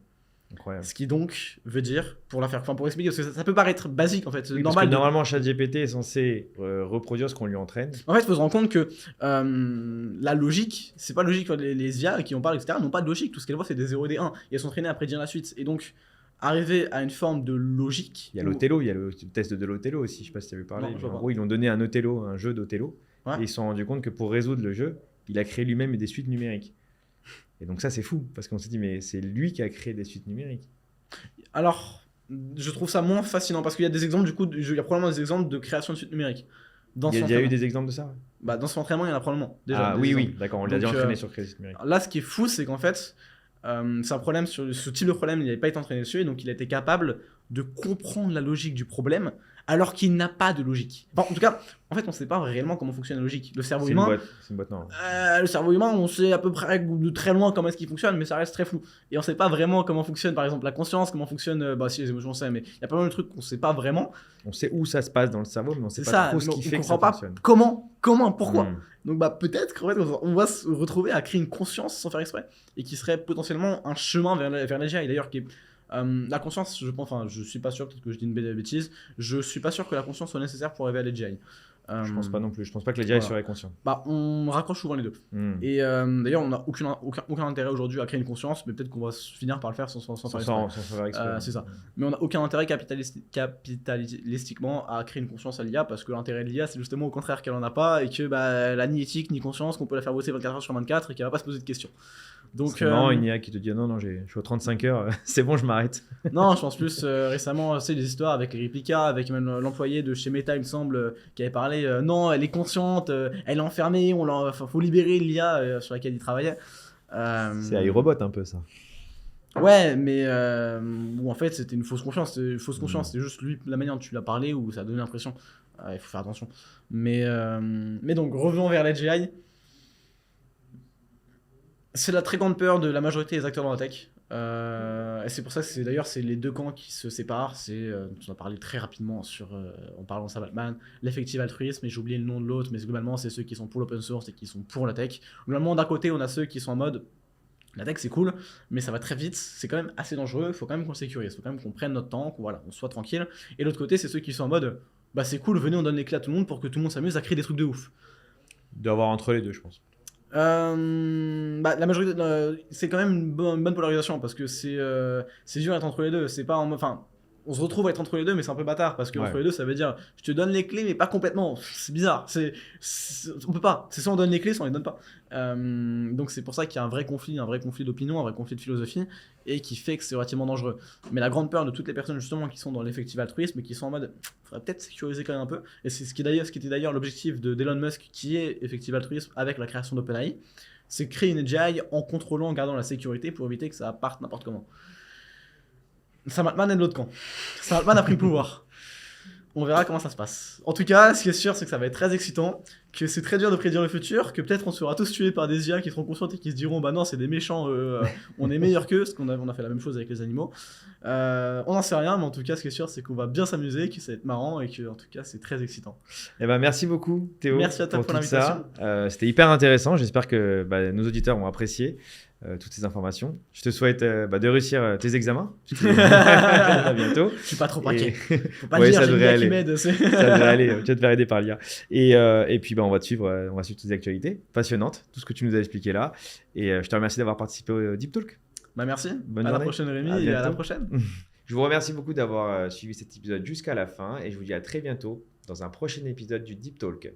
Incroyable. Ce qui donc veut dire, pour expliquer, parce que ça peut paraître basique en fait. Oui, parce que normalement, ChatGPT est censé reproduire ce qu'on lui entraîne. En fait, il faut se rendre compte que la logique, c'est pas logique. Les IA qui en parlent, etc., n'ont pas de logique. Tout ce qu'elles voient, c'est des 0 et des 1. Et elles sont entraînées à prédire la suite. Et donc, arriver à une forme de logique. Il y a l'Othello, il y a le test de l'Othello aussi. Je sais pas si tu avais parlé. Non, en gros, ils ont donné un Othello, un jeu d'Othello. Ouais. Et ils se sont rendus compte que pour résoudre le jeu, il a créé lui-même des suites numériques. Et donc, ça, c'est fou. Parce qu'on s'est dit, mais c'est lui qui a créé des suites numériques. Alors, je trouve ça moins fascinant parce qu'il y a des exemples, du coup, il y a probablement des exemples de création de suites numériques. Il y a eu des exemples de ça? Dans son entraînement, il y en a probablement. Déjà, oui, d'accord, on l'a déjà entraîné sur création numérique. Là, ce qui est fou, c'est qu'en fait, c'est un problème sur ce type de problème, il n'avait pas été entraîné dessus, et donc il a été capable de comprendre la logique du problème alors qu'il n'a pas de logique. Enfin, en tout cas, en fait, on ne sait pas réellement comment fonctionne la logique. Le cerveau humain, c'est une boîte, non. Le cerveau humain, on sait à peu près de très loin comment est-ce qu'il fonctionne, mais ça reste très flou. Et on ne sait pas vraiment comment fonctionne, par exemple, la conscience, comment fonctionne, si les émotions, on sait, mais il y a pas mal de trucs qu'on ne sait pas vraiment. On sait où ça se passe dans le cerveau, mais on ne sait pas trop ce qui fait que ça fonctionne. Comment, pourquoi. Donc peut-être qu'en fait, on va se retrouver à créer une conscience sans faire exprès, et qui serait potentiellement un chemin vers l'AGI, d'ailleurs, qui est... la conscience, je suis pas sûr, peut-être que je dis une bêtise, je suis pas sûr que la conscience soit nécessaire pour arriver à l'AGI. Je pense pas non plus, je pense pas que l'AGI serait conscient. On raccroche souvent les deux. Et d'ailleurs, on n'a aucun intérêt aujourd'hui à créer une conscience, mais peut-être qu'on va finir par le faire sans faire exprès. C'est ça. Mais on n'a aucun intérêt capitalistiquement à créer une conscience à l'IA, parce que l'intérêt de l'IA, c'est justement au contraire qu'elle en a pas, et que elle a ni éthique ni conscience, qu'on peut la faire bosser 24 heures sur 24 et qu'elle va pas se poser de questions. Donc, c'est marrant, une IA qui te dit non, je suis aux 35 heures, c'est bon, je m'arrête. Non, je pense plus récemment, c'est des histoires avec Replica, avec même l'employé de chez Meta, il me semble, qui avait parlé non, elle est consciente, elle est enfermée, faut libérer l'IA sur laquelle il travaillait. C'est iRobot un peu ça. Ouais, mais où en fait c'était une fausse confiance. C'était juste lui, la manière dont tu l'as parlé, où ça a donné l'impression. Il faut faire attention. Mais donc, revenons vers l'AGI. C'est la très grande peur de la majorité des acteurs dans la tech. Et c'est pour ça que c'est les deux camps qui se séparent. On a parlé très rapidement en parlant de Sam Altman, l'effective altruisme, et j'ai oublié le nom de l'autre, mais globalement c'est ceux qui sont pour l'open source et qui sont pour la tech. Globalement, d'un côté, on a ceux qui sont en mode la tech c'est cool, mais ça va très vite, c'est quand même assez dangereux, il faut quand même qu'on le sécurise, il faut quand même qu'on prenne notre temps, on soit tranquille. Et l'autre côté, c'est ceux qui sont en mode c'est cool, venez, on donne les clés à tout le monde pour que tout le monde s'amuse à créer des trucs de ouf. D'avoir entre les deux, je pense. La majorité, c'est quand même une bonne polarisation, parce que c'est dur d'être entre les deux. C'est pas on se retrouve à être entre les deux, mais c'est un peu bâtard, parce que entre les deux, ça veut dire je te donne les clés, mais pas complètement. C'est bizarre. On peut pas. C'est soit on donne les clés, soit on les donne pas. Donc c'est pour ça qu'il y a un vrai conflit d'opinion, un vrai conflit de philosophie, et qui fait que c'est relativement dangereux. Mais la grande peur de toutes les personnes justement qui sont dans l'effective altruisme, qui sont en mode faudrait peut-être sécuriser quand même un peu, et c'est ce qui était d'ailleurs l'objectif d'Elon Musk, qui est effective altruisme avec la création d'OpenAI, c'est créer une AGI en contrôlant, en gardant la sécurité pour éviter que ça parte n'importe comment. Sam Altman est de l'autre camp. Sam Altman a pris le pouvoir. On verra comment ça se passe. En tout cas, ce qui est sûr, c'est que ça va être très excitant, que c'est très dur de prédire le futur, que peut-être on sera tous tués par des IA qui seront conscientes et qui se diront bah non, c'est des méchants, on est meilleurs qu'eux, parce qu'on a fait la même chose avec les animaux. On n'en sait rien, mais en tout cas, ce qui est sûr, c'est qu'on va bien s'amuser, que ça va être marrant et que en tout cas, c'est très excitant. Eh ben, merci beaucoup, Théo. Merci à toi pour l'invitation. C'était hyper intéressant. J'espère que nos auditeurs ont apprécié toutes ces informations. Je te souhaite de réussir tes examens. À bientôt. Je suis pas trop inquiet. Faut pas dire, ça devrait aller. Qui m'aide. Ça devrait aller. Tu vas te faire aider par l'IA. Et puis on va te suivre. On va suivre tes actualités passionnantes, tout ce que tu nous as expliqué là. Et je te remercie d'avoir participé au Deep Talk. Merci. Bonne journée. La prochaine Rémi, et à la prochaine. Je vous remercie beaucoup d'avoir suivi cet épisode jusqu'à la fin, et je vous dis à très bientôt dans un prochain épisode du Deep Talk.